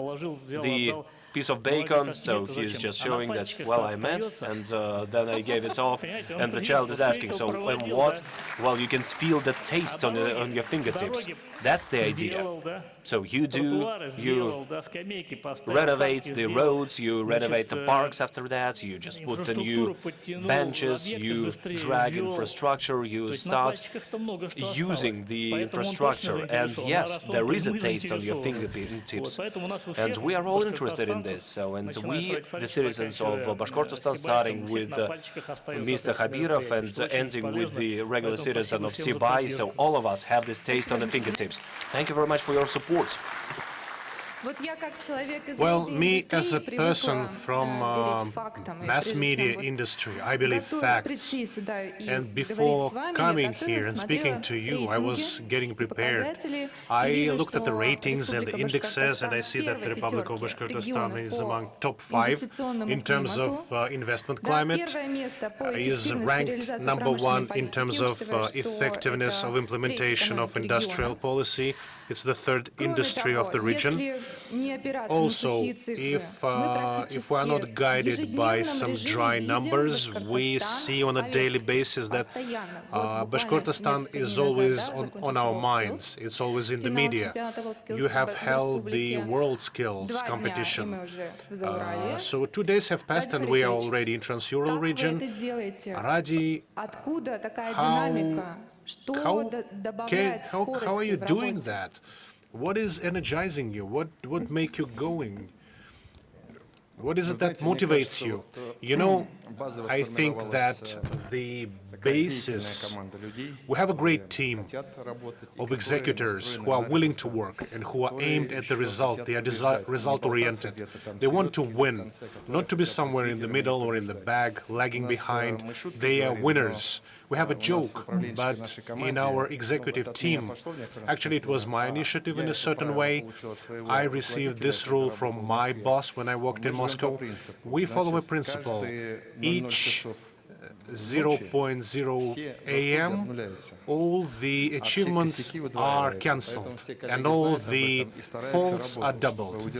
the piece of bacon, so he's just showing that, well, I met, and then I gave it off, and the child is asking, so and what? Well, you can feel the taste on your fingertips. That's the idea. So you renovate the roads, you renovate the parks after that, you just put the new benches, you drag infrastructure, you start using the infrastructure, and yes, there is a taste on your fingertips, and we are all interested in this. So, and we, the citizens of Bashkortostan, starting with Mr. Khabirov and ending with the regular citizen of Sibay, so all of us have this taste on the fingertips. Thank you very much for your support. Well, me as a person from mass media industry, I believe facts. And before coming here and speaking to you, I was getting prepared. I looked at the ratings and the indexes, and I see that the Republic of Bashkortostan is among top 5 in terms of investment climate, is ranked #1 in terms of effectiveness of implementation of industrial policy. It's the 3rd industry of the region. Also, if we are not guided by some dry numbers, we see on a daily basis that Bashkortostan is always on our minds. It's always in the media. You have held the World Skills competition. So 2 days have passed and we are already in Trans-Ural region. Radi, how are you doing that? What is energizing you? What makes you going? What is it that motivates you? You know, I think that the basis. We have a great team of executors who are willing to work and who are aimed at the result. They are result-oriented. They want to win, not to be somewhere in the middle or in the back, lagging behind. They are winners. We have a joke, but in our executive team, actually it was my initiative in a certain way. I received this rule from my boss when I worked in Moscow. We follow a principle. Each 0.0 a.m., all the achievements are cancelled and all the faults are doubled.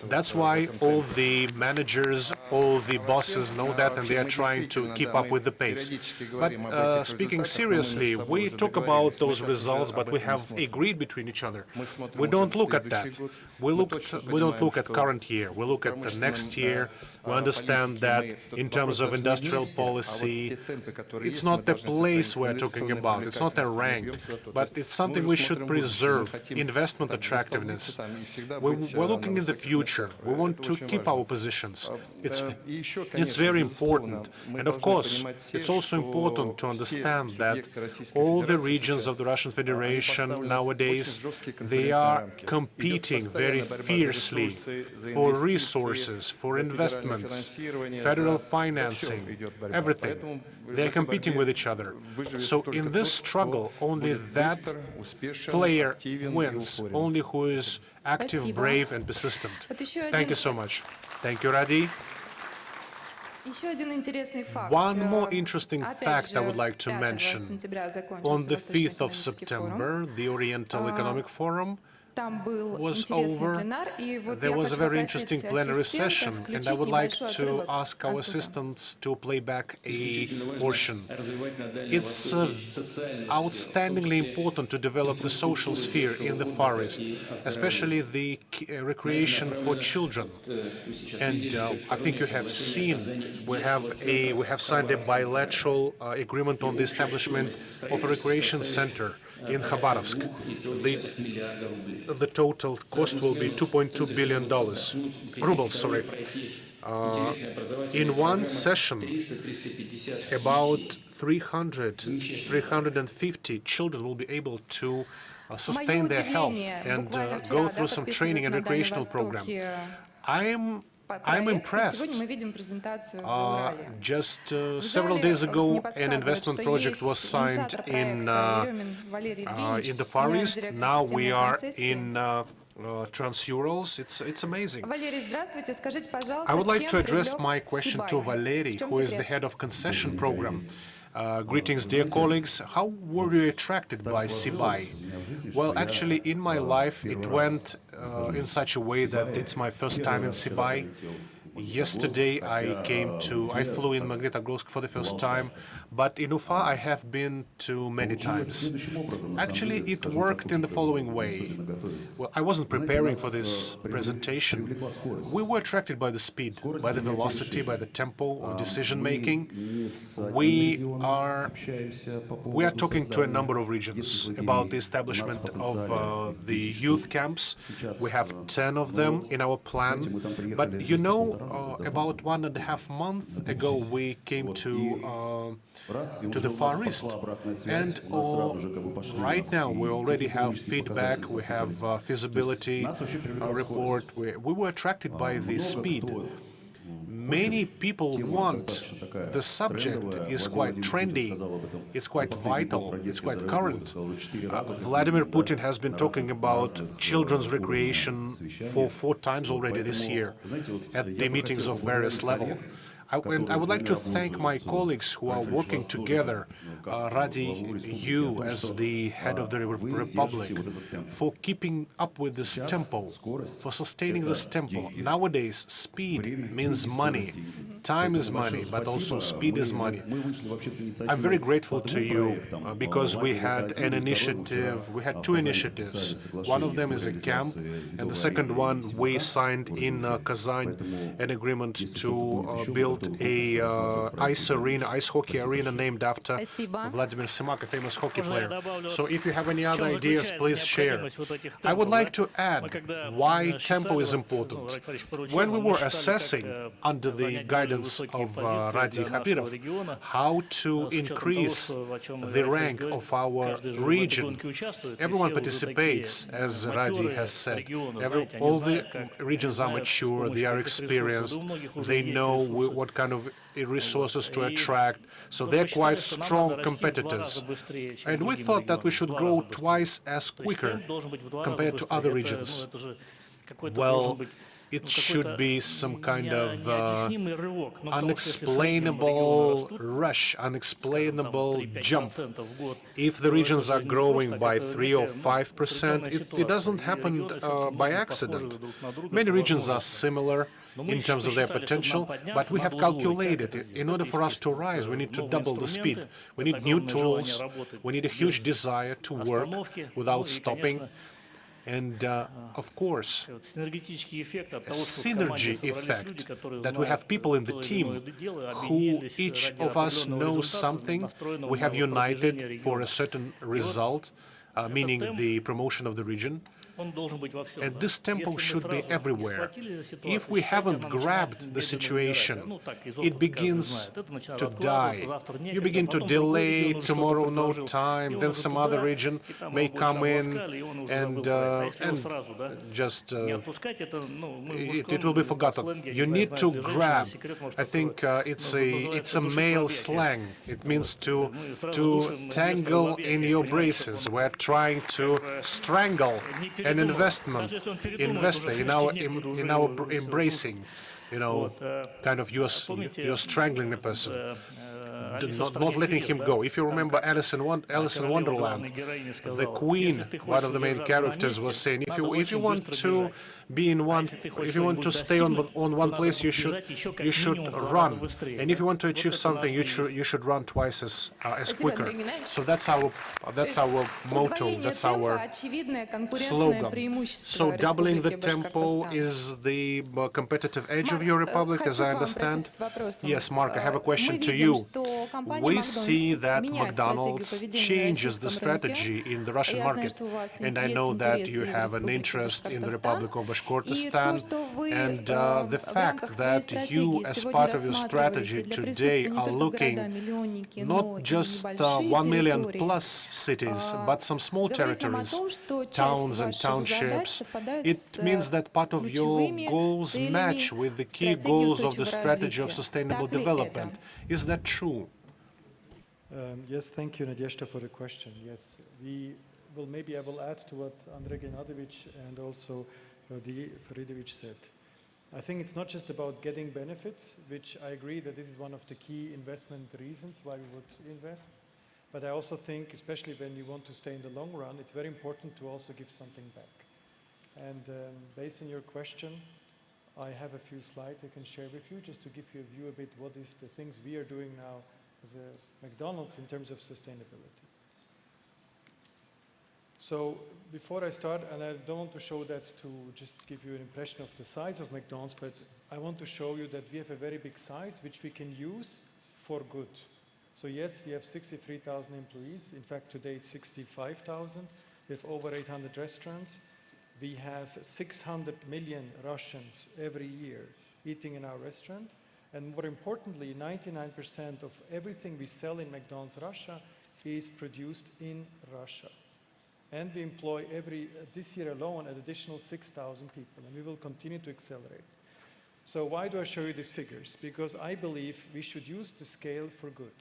That's why all the managers, all the bosses know that, and they are trying to keep up with the pace. But speaking seriously, we talk about those results, but we have agreed between each other. We don't look at that. We don't look at current year. We look at the next year. We understand that in terms of industrial policy, it's not the place we're talking about, it's not a rank, but it's something we should preserve, investment attractiveness. We're looking in the future, we want to keep our positions. It's very important. And of course, it's also important to understand that all the regions of the Russian Federation nowadays, they are competing very fiercely for resources, for investments, federal financing, everything. They're competing with each other. So in this struggle, only that player wins, only who is active, brave, and persistent. Thank you so much. Thank you, Radi. One more interesting fact I would like to mention. On the 5th of September, the Oriental Economic Forum was over. There was a very interesting plenary session, and I would like to ask our assistants to play back a portion. It's outstandingly important to develop the social sphere in the Far East, especially the recreation for children. And I think you have seen we have signed a bilateral agreement on the establishment of a recreation center in Khabarovsk. The total cost will be $2.2 billion. Rubles, sorry. In one session, about 350 children will be able to sustain their health and go through some training and recreational program. I'm impressed. Just several days ago, an investment project was signed in the Far East. Now we are in Trans-Urals. It's amazing. I would like to address my question to Valery, who is the head of concession program. Greetings, dear colleagues. How were you attracted by Sibay? Well, actually, in my life, it went in such a way that it's my first time in Sibay. Yesterday, I flew in Magnitogorsk for the first time, but in Ufa, I have been to many times. Actually, it worked in the following way. Well, I wasn't preparing for this presentation. We were attracted by the speed, by the velocity, by the tempo of decision-making. We are talking to a number of regions about the establishment of the youth camps. We have 10 of them in our plan. But you know, about 1.5 months ago, we came to the Far East, and right now we already have feedback, we have feasibility report. We were attracted by the speed. Many people want. The subject is quite trendy, it's quite vital, it's quite current. Vladimir Putin has been talking about children's recreation for 4 times already this year at the meetings of various levels. And I would like to thank my colleagues who are working together, Radi, you as the head of the Republic, for keeping up with this tempo, for sustaining this tempo. Nowadays, speed means money. Time is money, but also speed is money. I'm very grateful to you because we had an initiative, we had 2 initiatives. One of them is a camp, and the second one we signed in Kazan an agreement to build a ice hockey arena named after Vladimir Semak, a famous hockey player. So if you have any other ideas, please share. I would like to add why tempo is important. When we were assessing under the guidance guidance of Radi Khabirov, how to increase the rank of our region. Everyone participates, as Radi has said. All the regions are mature, they are experienced, they know what kind of resources to attract, so they're quite strong competitors. And we thought that we should grow twice as quicker compared to other regions. Well, it should be some kind of unexplainable rush, unexplainable jump. If the regions are growing by 3 or 5%, it doesn't happen by accident. Many regions are similar in terms of their potential, but we have calculated it. In order for us to rise, we need to double the speed. We need new tools, we need a huge desire to work without stopping. And, of course, a synergy effect, that we have people in the team who each of us knows something, we have united for a certain result, meaning the promotion of the region. And this tempo should be everywhere. If we haven't grabbed the situation, it begins to die. You begin to delay, tomorrow no time, then some other region may come in and just it will be forgotten. You need to grab. I think it's a male slang. It means to tangle in your braces. We're trying to strangle an investor in our embracing, kind of you're strangling the person, not letting him go. If you remember Alice in Wonderland, the queen, one of the main characters, was saying, if you want to be in one, if you want to stay on one place, you should run, and if you want to achieve something, you should run twice as quicker. So that's our motto, that's our slogan. So doubling the tempo is the competitive edge of your republic, as I understand. Yes, Mark, I have a question to you. We see that McDonald's changes the strategy in the Russian market, and I know that you have an interest in the Republic of Bashkortostan, and the fact that you, as part of your strategy today, are looking not just 1 million plus cities, but some small territories, towns and townships. It means that part of your goals match with the key goals of the strategy of sustainable development. Is that true? Yes, thank you, Nadezhda, for the question. Yes, maybe I will add to what Andrei Gennadovich and also Radi Faridovich said. I think it's not just about getting benefits, which I agree that this is one of the key investment reasons why we would invest. But I also think, especially when you want to stay in the long run, it's very important to also give something back. And based on your question, I have a few slides I can share with you just to give you a view a bit what is the things we are doing now as a McDonald's in terms of sustainability. So before I start, and I don't want to show that to just give you an impression of the size of McDonald's, but I want to show you that we have a very big size which we can use for good. So yes, we have 63,000 employees. In fact, today it's 65,000. We have over 800 restaurants. We have 600 million Russians every year eating in our restaurant. And more importantly, 99% of everything we sell in McDonald's Russia is produced in Russia. And we employ this year alone an additional 6,000 people, and we will continue to accelerate. So why do I show you these figures? Because I believe we should use the scale for good.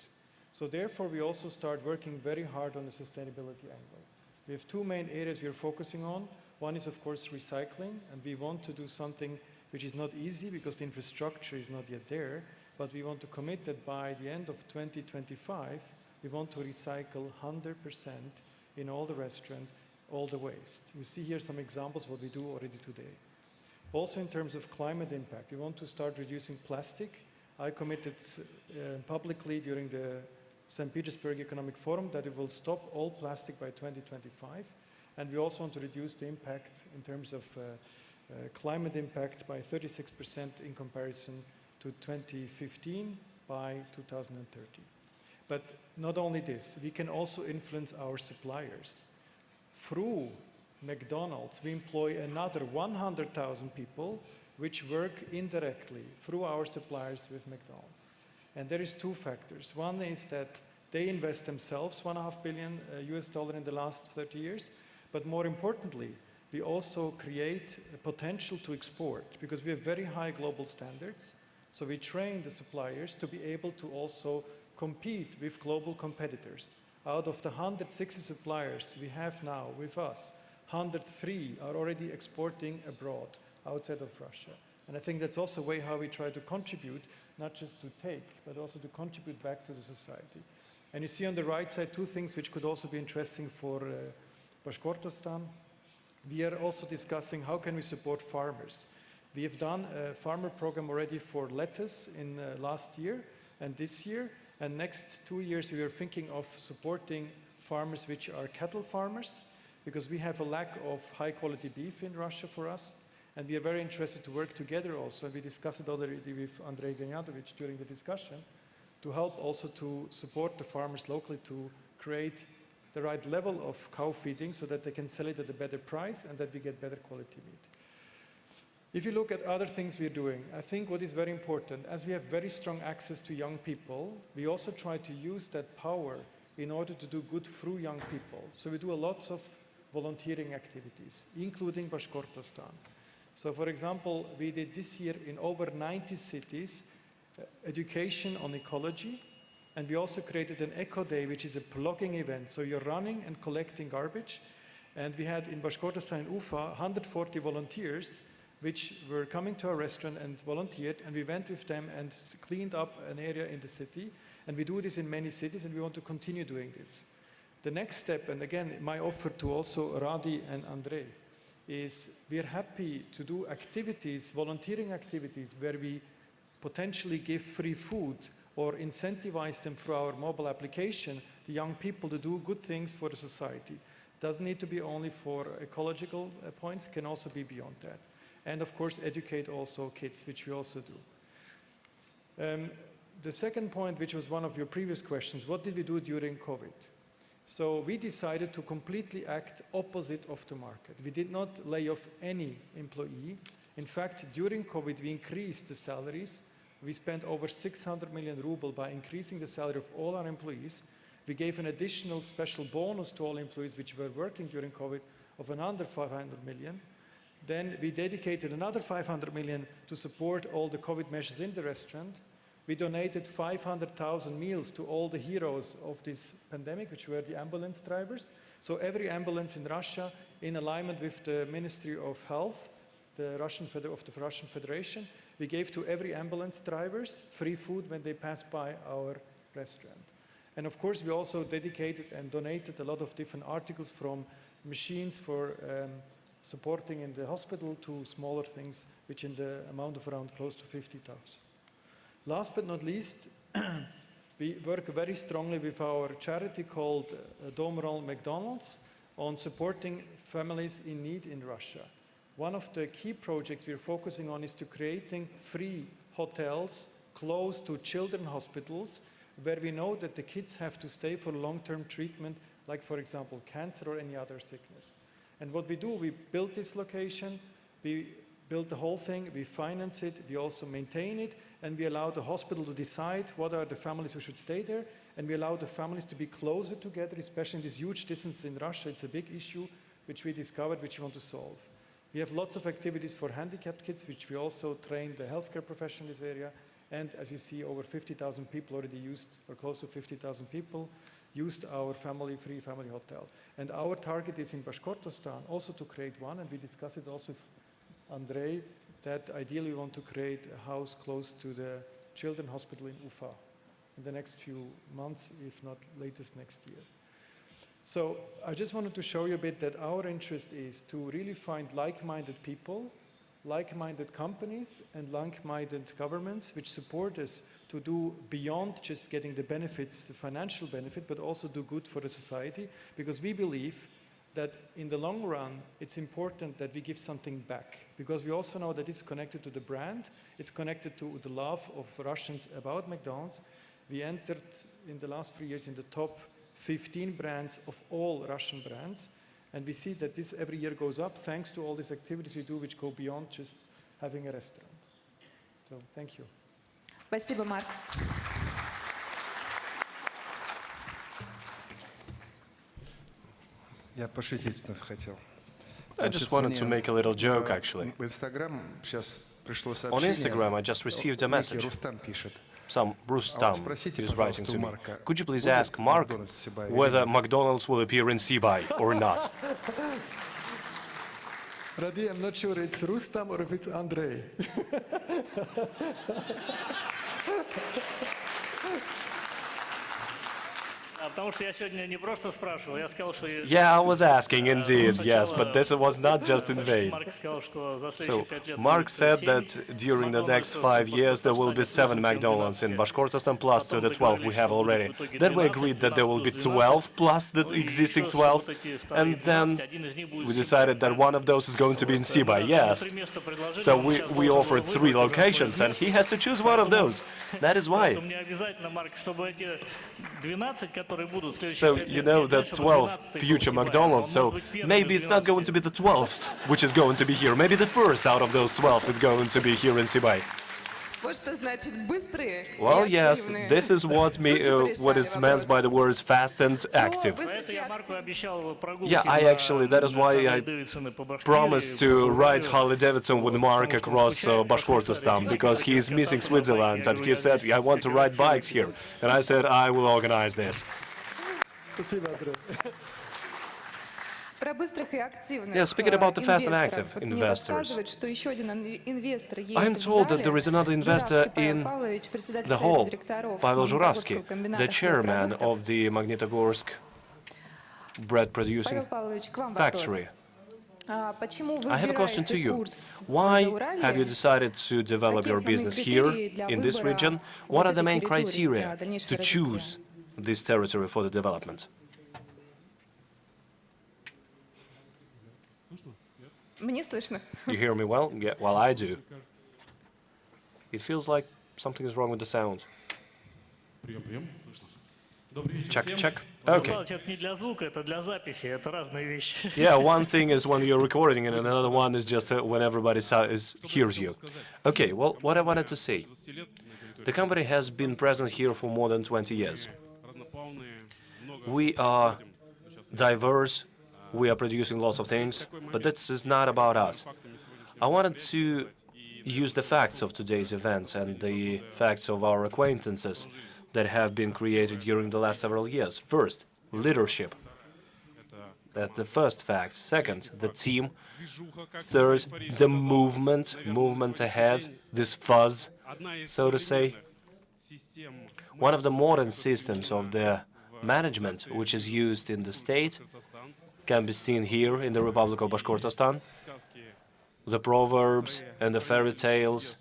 So therefore, we also start working very hard on the sustainability angle. We have two main areas we are focusing on. One is, of course, recycling, and we want to do something which is not easy because the infrastructure is not yet there, but we want to commit that by the end of 2025, we want to recycle 100% in all the restaurant, all the waste. You see here some examples of what we do already today. Also in terms of climate impact, we want to start reducing plastic. I committed publicly during the St. Petersburg Economic Forum that we will stop all plastic by 2025. And we also want to reduce the impact in terms of climate impact by 36% in comparison to 2015 by 2030. But not only this, we can also influence our suppliers. Through McDonald's, we employ another 100,000 people which work indirectly through our suppliers with McDonald's. And there is two factors. One is that they invest themselves $1.5 billion US dollar in the last 30 years, but more importantly, we also create a potential to export because we have very high global standards. So we train the suppliers to be able to also compete with global competitors. Out of the 160 suppliers we have now with us, 103 are already exporting abroad, outside of Russia. And I think that's also a way how we try to contribute, not just to take, but also to contribute back to the society. And you see on the right side two things which could also be interesting for Bashkortostan. We are also discussing how can we support farmers. We have done a farmer program already for lettuce in last year and this year. And next 2 years we are thinking of supporting farmers which are cattle farmers, because we have a lack of high quality beef in Russia for us. And we are very interested to work together also. And we discussed it already with Andrei Ganyatovich during the discussion, to help also to support the farmers locally to create the right level of cow feeding so that they can sell it at a better price and that we get better quality meat. If you look at other things we're doing, I think what is very important, as we have very strong access to young people, we also try to use that power in order to do good through young people. So we do a lot of volunteering activities, including Bashkortostan. So for example, we did this year in over 90 cities education on ecology, and we also created an Eco Day, which is a plugging event. So you're running and collecting garbage, and we had in Bashkortostan and Ufa 140 volunteers which were coming to our restaurant and volunteered, and we went with them and cleaned up an area in the city. And we do this in many cities, and we want to continue doing this. The next step, and again, my offer to also Radi and Andrei, is we are happy to do activities, volunteering activities, where we potentially give free food or incentivize them through our mobile application, the young people to do good things for the society. Doesn't need to be only for ecological points, can also be beyond that. And of course, educate also kids, which we also do. The second point, which was one of your previous questions, what did we do during COVID? So we decided to completely act opposite of the market. We did not lay off any employee. In fact, during COVID, we increased the salaries. We spent over 600 million ruble by increasing the salary of all our employees. We gave an additional special bonus to all employees which were working during COVID of another 500 million. Then we dedicated another 500 million to support all the COVID measures in the restaurant. We donated 500,000 meals to all the heroes of this pandemic, which were the ambulance drivers. So every ambulance in Russia, in alignment with the Ministry of Health, the Russian Federation, we gave to every ambulance drivers free food when they pass by our restaurant. And of course, we also dedicated and donated a lot of different articles, from machines for supporting in the hospital to smaller things, which in the amount of around close to 50,000. Last but not least, we work very strongly with our charity called Dom Ronald McDonald's on supporting families in need in Russia. One of the key projects we're focusing on is to creating free hotels close to children's hospitals, where we know that the kids have to stay for long-term treatment, like for example cancer or any other sickness. And what we do, we build this location, we build the whole thing, we finance it, we also maintain it, and we allow the hospital to decide what are the families who should stay there, and we allow the families to be closer together, especially in this huge distance in Russia. It's a big issue which we discovered, which we want to solve. We have lots of activities for handicapped kids, which we also train the healthcare profession in this area. And as you see, over 50,000 people already used, or close to 50,000 people, used our free family hotel. And our target is in Bashkortostan also to create one, and we discussed it also with Andrei, that ideally we want to create a house close to the children's hospital in Ufa in the next few months, if not latest next year. So I just wanted to show you a bit that our interest is to really find like-minded people, like-minded companies, and like-minded governments which support us to do beyond just getting the benefits, the financial benefit, but also do good for the society, because we believe that in the long run, it's important that we give something back, because we also know that it's connected to the brand, it's connected to the love of Russians about McDonald's. We entered in the last 3 years in the top 15 brands of all Russian brands, and we see that this every year goes up thanks to all these activities we do, which go beyond just having a restaurant. So thank you. Спасибо, Марк. Я пошутить вновь хотел. I just wanted to make a little joke, actually. В Инстаграм сейчас пришло On сообщение. Instagram, I just received a message. Рустам пишет. Some Rustam Спросите, is writing пожалуйста, to у me. Марка, Could you please будет ask Mark Макдональдс в Сибае или whether нет? McDonald's will appear in Sibay or not? Radi, I'm not sure it's Rustam or if it's Andrei. Потому что я сегодня не просто спрашивал, я сказал, что... Yeah, I was asking indeed, yes, but this was not just in vain. Марк сказал, что за So, следующие 5 лет Mark будет said 7 that during the next 5 years there will be 7 McDonald's in Bashkortostan plus to the 12 we have already. Then we agreed that there will be 12 plus the existing 12, and then we decided that one of those is going to be in Sibay, yes. So we offered 3 locations, and he has to choose one of those. That is why. Мне обязательно, Марк, чтобы эти 12, которые будут в следующие So, 5 you лет, know, не the дальше, 12 12-й future был в Сибае, McDonald's, он so может быть первым maybe из it's not going to be the 12th which is going to be here. Maybe the first out of those 12 is going to be here in Sibay. Вот что значит быстрые и Well, yes, активные. this is what is meant by the words fast and active. Поэтому я Марку обещал прогулки Yeah, I actually, that is why I promised to ride Harley Davidson with Mark across Bashkortostan, because he is missing Switzerland, and he said, I want to ride bikes here. And I said, I will organize this. Спасибо, Андрей. Про быстрых и активных Yeah, speaking about the fast and инвесторов. active Вот мне investors. рассказывают, что еще один инвестор есть I'm в told that зале. there is another investor Журавский Павел in Павлович, председатель the совета hall, директоров Pavel Магнитогорского Zhuravsky, комбината the chairman хлебопродуктов. of the Magnitogorsk bread producing Павел Павлович, к вам factory. вопрос. Почему вы I have a question to выбираете you. курс Why Зауралье? have you decided to develop your business here, in this region? What are the main criteria to choose this territory for the development? Мне слышно. You hear me well? Yeah, well, I do. It feels like something is wrong with the sound. Check, check. Okay. Павлович, это не для звука, это для записи, это разные вещи. Yeah, one thing is when you're recording and another one is just when everybody hears you. Okay, well, what I wanted to say. The company has been present here for more than 20 years. We are diverse, we are producing lots of things, but this is not about us. I wanted to use the facts of today's events and the facts of our acquaintances that have been created during the last several years. First, leadership. That's the first fact. Second, the team. Third, the movement ahead, this fuzz, so to say. One of the modern systems of the management which is used in the state can be seen here in the Republic of Bashkortostan. The proverbs and the fairy tales,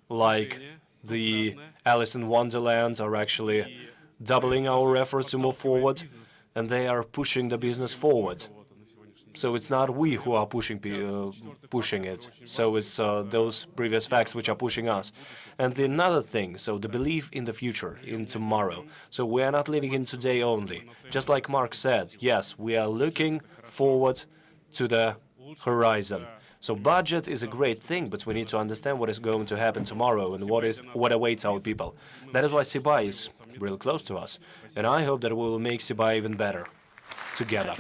like the Alice in Wonderland, are actually doubling our efforts to move forward, and they are pushing the business forward. So it's not we who are pushing it, so it's those previous facts which are pushing us. And another thing, so the belief in the future, in tomorrow. So we are not living in today only. Just like Mark said, yes, we are looking forward to the horizon. So budget is a great thing, but we need to understand what is going to happen tomorrow and what awaits our people. That is why Sibay is really close to us, and I hope that we will make Sibay even better together.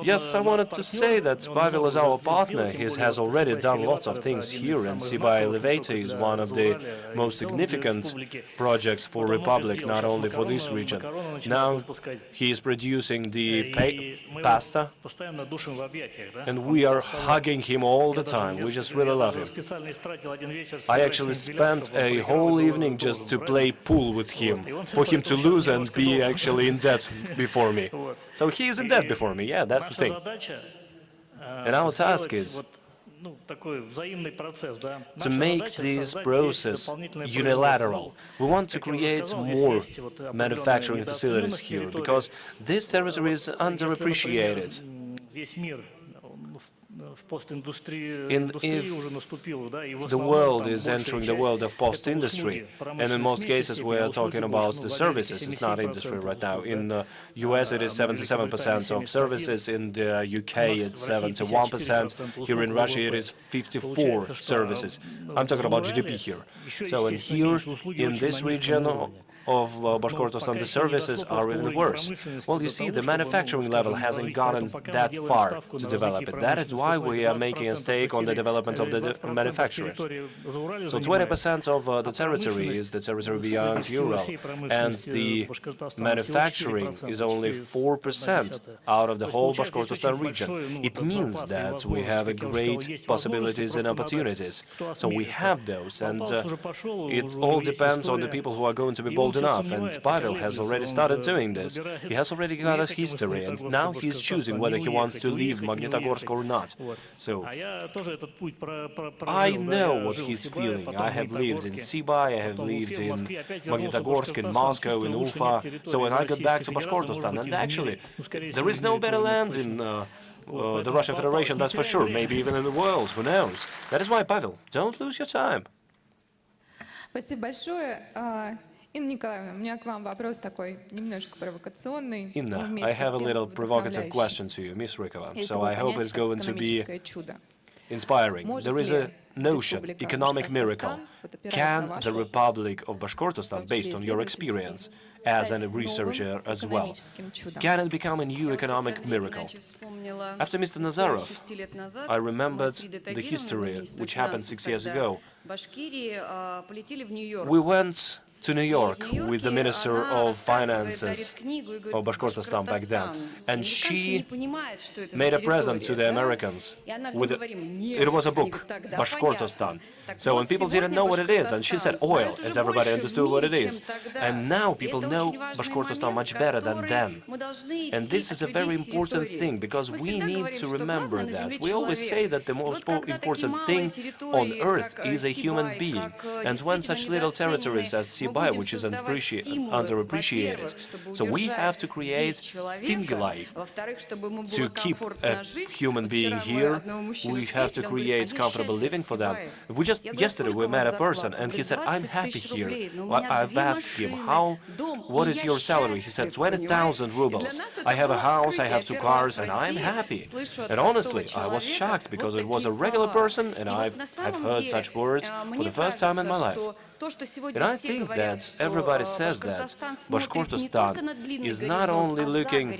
Yes, I wanted to say that Pavel is our partner. He has already done lots of things here, and Sibay Elevator is one of the most significant projects for Republic, not only for this region. Now he is producing the pasta, and we are hugging him all the time. We just really love him. I actually spent a whole evening just to play pool with him, for him to lose and be actually in debt before me. So he is in debt before me, yeah, that's the thing. And our task is to make this process unilateral. We want to create more manufacturing facilities here, because this territory is underappreciated. The world is entering the world of post-industry, and in most cases we are talking about the services. It's not industry right now. In the US it is 77% of services, in the UK it's 71%, here in Russia it is 54 services. I'm talking about GDP here. So and here in this region of Bashkortostan, the services are even worse. Well, you see, the manufacturing level hasn't gotten that far to develop it. That is why we are making a stake on the development of the manufacturers. So 20% of the territory is the territory beyond Ural, and the manufacturing is only 4% out of the whole Bashkortostan region. It means that we have a great possibilities and opportunities. So we have those, and it all depends on the people who are going to be bold enough, and Pavel has already started doing this. He has already got a history, and now he's choosing whether he wants to leave Magnitogorsk or not. So I know what he's feeling. I have lived in Sibai, I have lived in Magnitogorsk, in Moscow, in Ufa. So when I got back to Bashkortostan, and actually there is no better land in the Russian Federation, that's for sure, maybe even in the world, who knows. That is why, Pavel, don't lose your time. Спасибо большое. Инна Николаевна, у меня к вам вопрос такой немножко провокационный. Inna, I have a little provocative question to you, Miss Rykova, so I hope it's going to be inspiring. There is a notion, economic miracle. Can the Republic of Bashkortostan, based on your experience as a researcher as well, can it become a new economic miracle? After Mr. Nazarov, I remembered the history which happened 6 years ago. We went to New York with the Minister of Finances of Bashkortostan back then, and she made a present to the Americans. It was a book, Bashkortostan. So when people didn't know what it is, and she said oil, and everybody understood what it is. And now people know Bashkortostan much better than then. And this is a very important thing, because we need to remember that. We always say that the most important thing on earth is a human being. And when such little territories as Sibai, which is underappreciated, so we have to create stimuli to keep a human being here. We have to create comfortable living for them. Yesterday we met a person, and he said, I'm happy here. I've asked him, what is your salary? He said, 20,000 rubles. I have a house, I have 2 cars, and I'm happy. And honestly, I was shocked, because it was a regular person, and I've heard such words for the first time in my life. And I think that everybody says that Bashkortostan is not only looking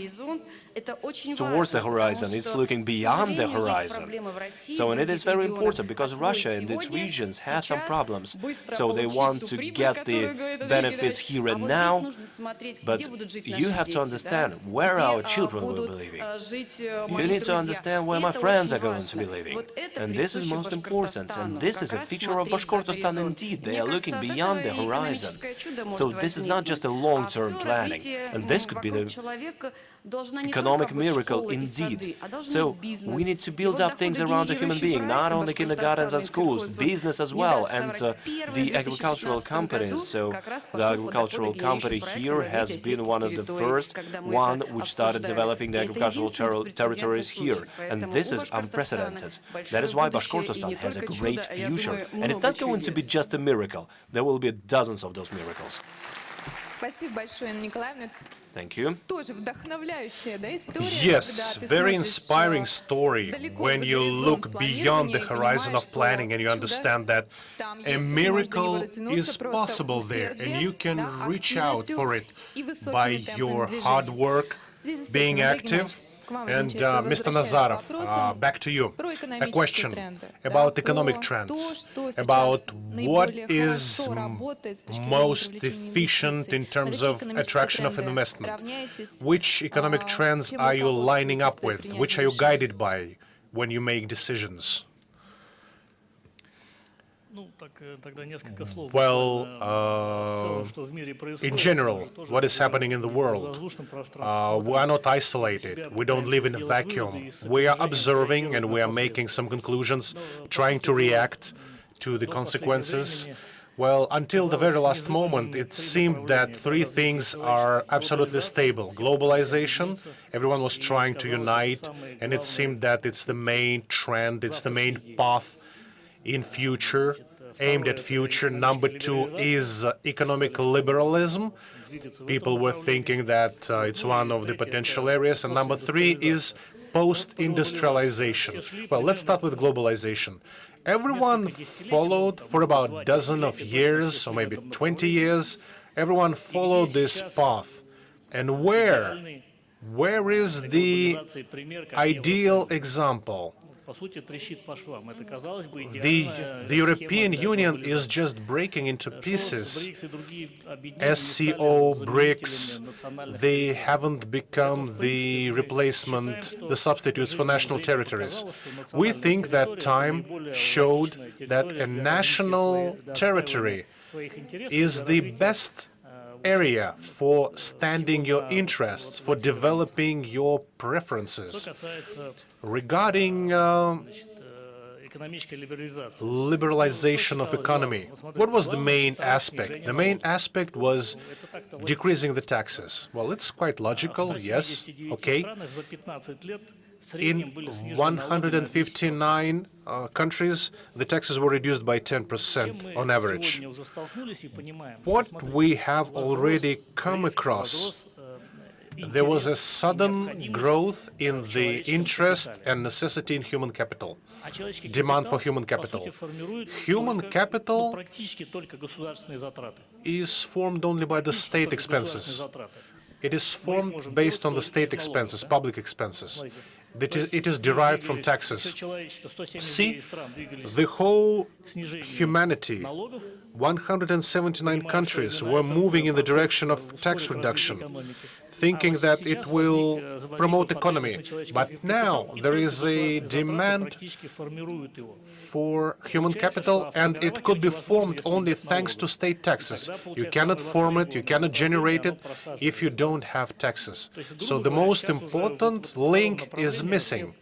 towards the horizon, it's looking beyond the horizon. So, and it is very important, because Russia and its regions have some problems. So they want to get the benefits here and now, but you have to understand where our children will be living. You need to understand where my friends are going to be living. And this is most important, and this is a feature of Bashkortostan indeed. They are looking beyond the horizon. So this is not just a long-term planning, and this could be the economic miracle indeed. So we need to build up things around a human being, not only kindergartens and schools, business as well, and the agricultural companies. So the agricultural company here has been one of the first one which started developing the agricultural territories here, and this is unprecedented. That is why Bashkortostan has a great future, and it's not going to be just a miracle. There will be dozens of those miracles. Thank you. Yes, very inspiring story when you look beyond the horizon of planning and you understand that a miracle is possible there, and you can reach out for it by your hard work, being active. And Mr. Nazarov, back to you. A question about economic trends, about what is most efficient in terms of attraction of investment. Which economic trends are you lining up with? Which are you guided by when you make decisions? Well, in general, what is happening in the world? We are not isolated. We don't live in a vacuum. We are observing, and we are making some conclusions, trying to react to the consequences. Well, until the very last moment, it seemed that three things are absolutely stable. Globalization, everyone was trying to unite, and it seemed that it's the main trend, it's the main path in future, aimed at future. Number two is economic liberalism. People were thinking that it's one of the potential areas. And number three is post-industrialization. Well, let's start with globalization. Everyone followed for about a dozen of years, or maybe 20 years, everyone followed this path. And where is the ideal example? The European Union is just breaking into pieces. SCO, BRICS, they haven't become the replacement, the substitutes for national territories. We think that time showed that a national territory is the best area for standing your interests, for developing your preferences. Regarding liberalization of economy, what was the main aspect? The main aspect was decreasing the taxes. Well, it's quite logical, yes, okay. In 159 countries, the taxes were reduced by 10% on average. What we have already come across, there was a sudden growth in the interest and necessity in human capital, demand for human capital. Human capital is formed only by the state expenses. It is formed based on the state expenses, public expenses. It is derived from taxes. See, the whole humanity, 179 countries, were moving in the direction of tax reduction, thinking that it will promote economy. But now there is a demand for human capital, and it could be formed only thanks to state taxes. You cannot form it, you cannot generate it if you don't have taxes. So the most important link is missing.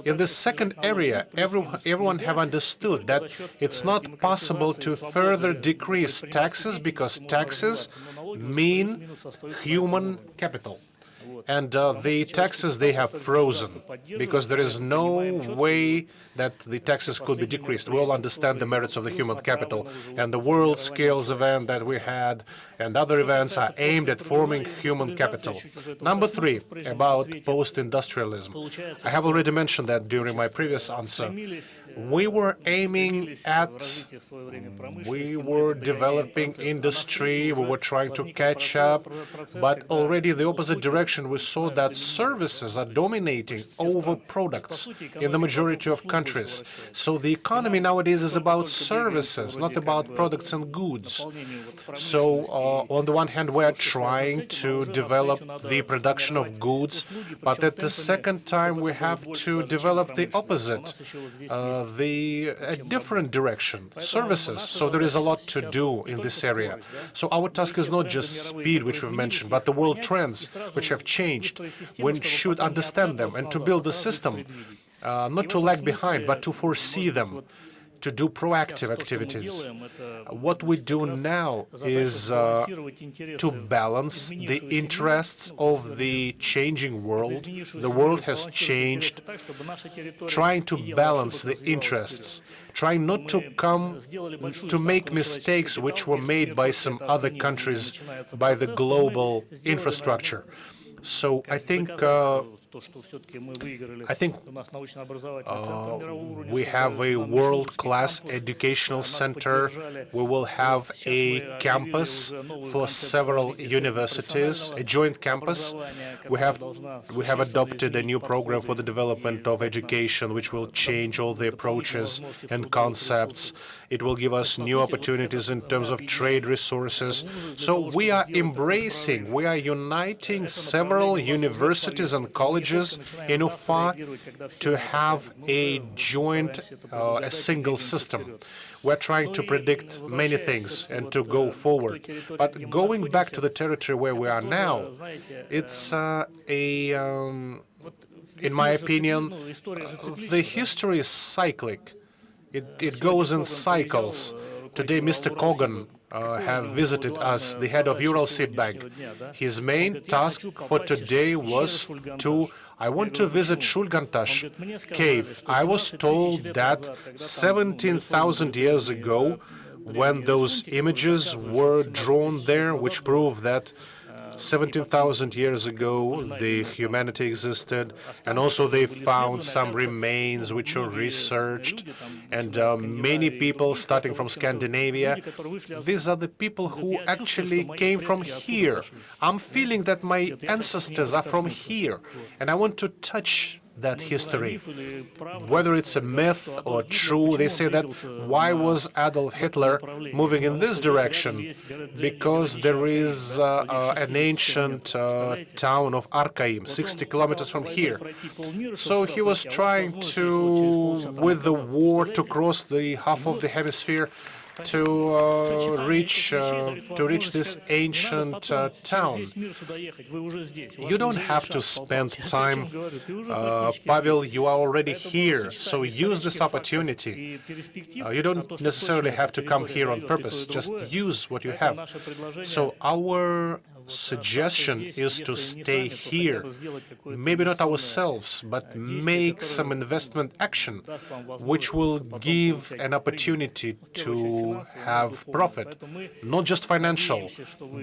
In the second area, everyone have understood that it's not possible to further decrease taxes because taxes mean human capital. And the taxes, they have frozen because there is no way that the taxes could be decreased. We all understand the merits of the human capital, and the world scales event that we had and other events are aimed at forming human capital. Number three, about post-industrialism. I have already mentioned that during my previous answer. We were aiming at, we were developing industry, we were trying to catch up, but already the opposite direction, we saw that services are dominating over products in the majority of countries. So the economy nowadays is about services, not about products and goods. So on the one hand, we are trying to develop the production of goods, but at the second time, we have to develop the opposite, a different direction, services. So there is a lot to do in this area. So our task is not just speed, which we've mentioned, but the world trends which have changed. We should understand them and to build a system, not to lag behind, but to foresee them, to do proactive activities. What we do now is to balance the interests of the changing world. The world has changed, trying to balance the interests, trying not to make mistakes which were made by some other countries, by the global infrastructure. So I think we have a world-class educational center. We will have a campus for several universities, a joint campus. We have adopted a new program for the development of education, which will change all the approaches and concepts. It will give us new opportunities in terms of trade resources. So we are embracing, we are uniting several universities and colleges in UFA to have a joint, a single system. We're trying to predict many things and to go forward. But going back to the territory where we are now, it's in my opinion, the history is cyclic. It goes in cycles. Today, Mr. Kogan have visited us, the head of Uralseed Bank. His main task for today was I want to visit Shulgantash cave. I was told that 17,000 years ago, when those images were drawn there, which prove that 17,000 years ago the humanity existed, and also they found some remains which are researched, and many people starting from Scandinavia. These are the people who actually came from here. I'm feeling that my ancestors are from here, and I want to touch that history. Whether it's a myth or true, they say that why was Adolf Hitler moving in this direction? Because there is an ancient town of Arkaim, 60 kilometers from here. So he was trying to, with the war, to cross the half of the hemisphere to reach this ancient town. You don't have to spend time, Pavel, you are already here, so use this opportunity. You don't necessarily have to come here on purpose, just use what you have. So our suggestion is to stay here, maybe not ourselves, but make some investment action, which will give an opportunity to have profit, not just financial,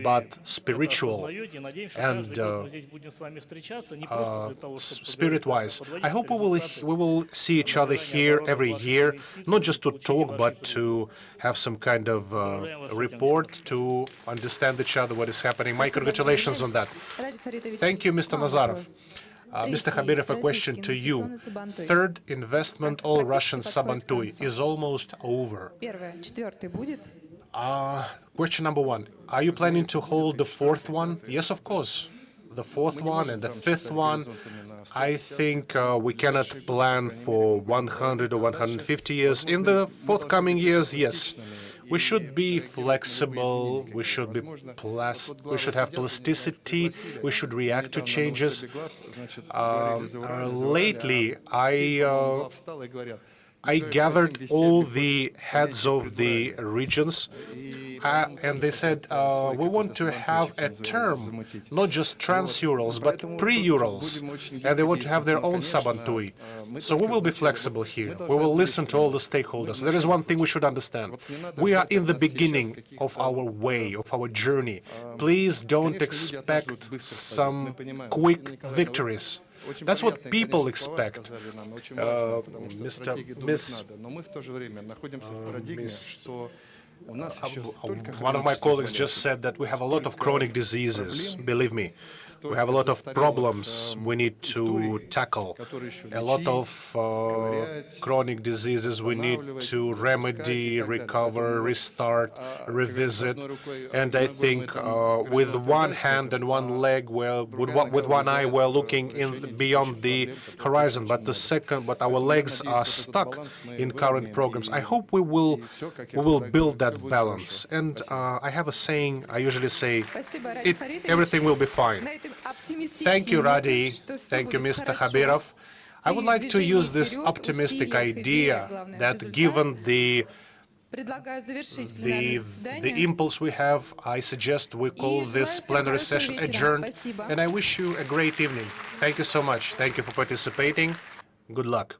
but spiritual and spirit-wise. I hope we will see each other here every year, not just to talk, but to have some kind of report to understand each other, what is happening. My congratulations on that. Thank you, Mr. Nazarov. Mr. Khabirov, a question to you. Third investment All-Russian Sabantui is almost over. Question number one. Are you planning to hold the fourth one? Yes, of course. The fourth one and the fifth one. I think we cannot plan for 100 or 150 years. In the forthcoming years, yes. We should be flexible, we should have plasticity, we should react to changes. Lately, I gathered all the heads of the regions, and they said, we want to have a term, not just trans-Urals, but pre-Urals, and they want to have their own Sabantui. So we will be flexible here. We will listen to all the stakeholders. There is one thing we should understand. We are in the beginning of our way, of our journey. Please don't expect some quick victories. That's what people expect. One of my colleagues just said that we have a lot of chronic diseases, believe me. We have a lot of problems we need to tackle, a lot of chronic diseases we need to remedy, recover, restart, revisit. And I think with one hand and one leg, with one eye, we're looking beyond the horizon, but our legs are stuck in current programs. I hope we will build that balance. And I have a saying, I usually say, everything will be fine. Thank you, Radi. Thank you, Mr. Khabirov. I would like to use this optimistic idea that given the impulse we have, I suggest we call this plenary session adjourned, and I wish you a great evening. Thank you so much. Thank you for participating. Good luck.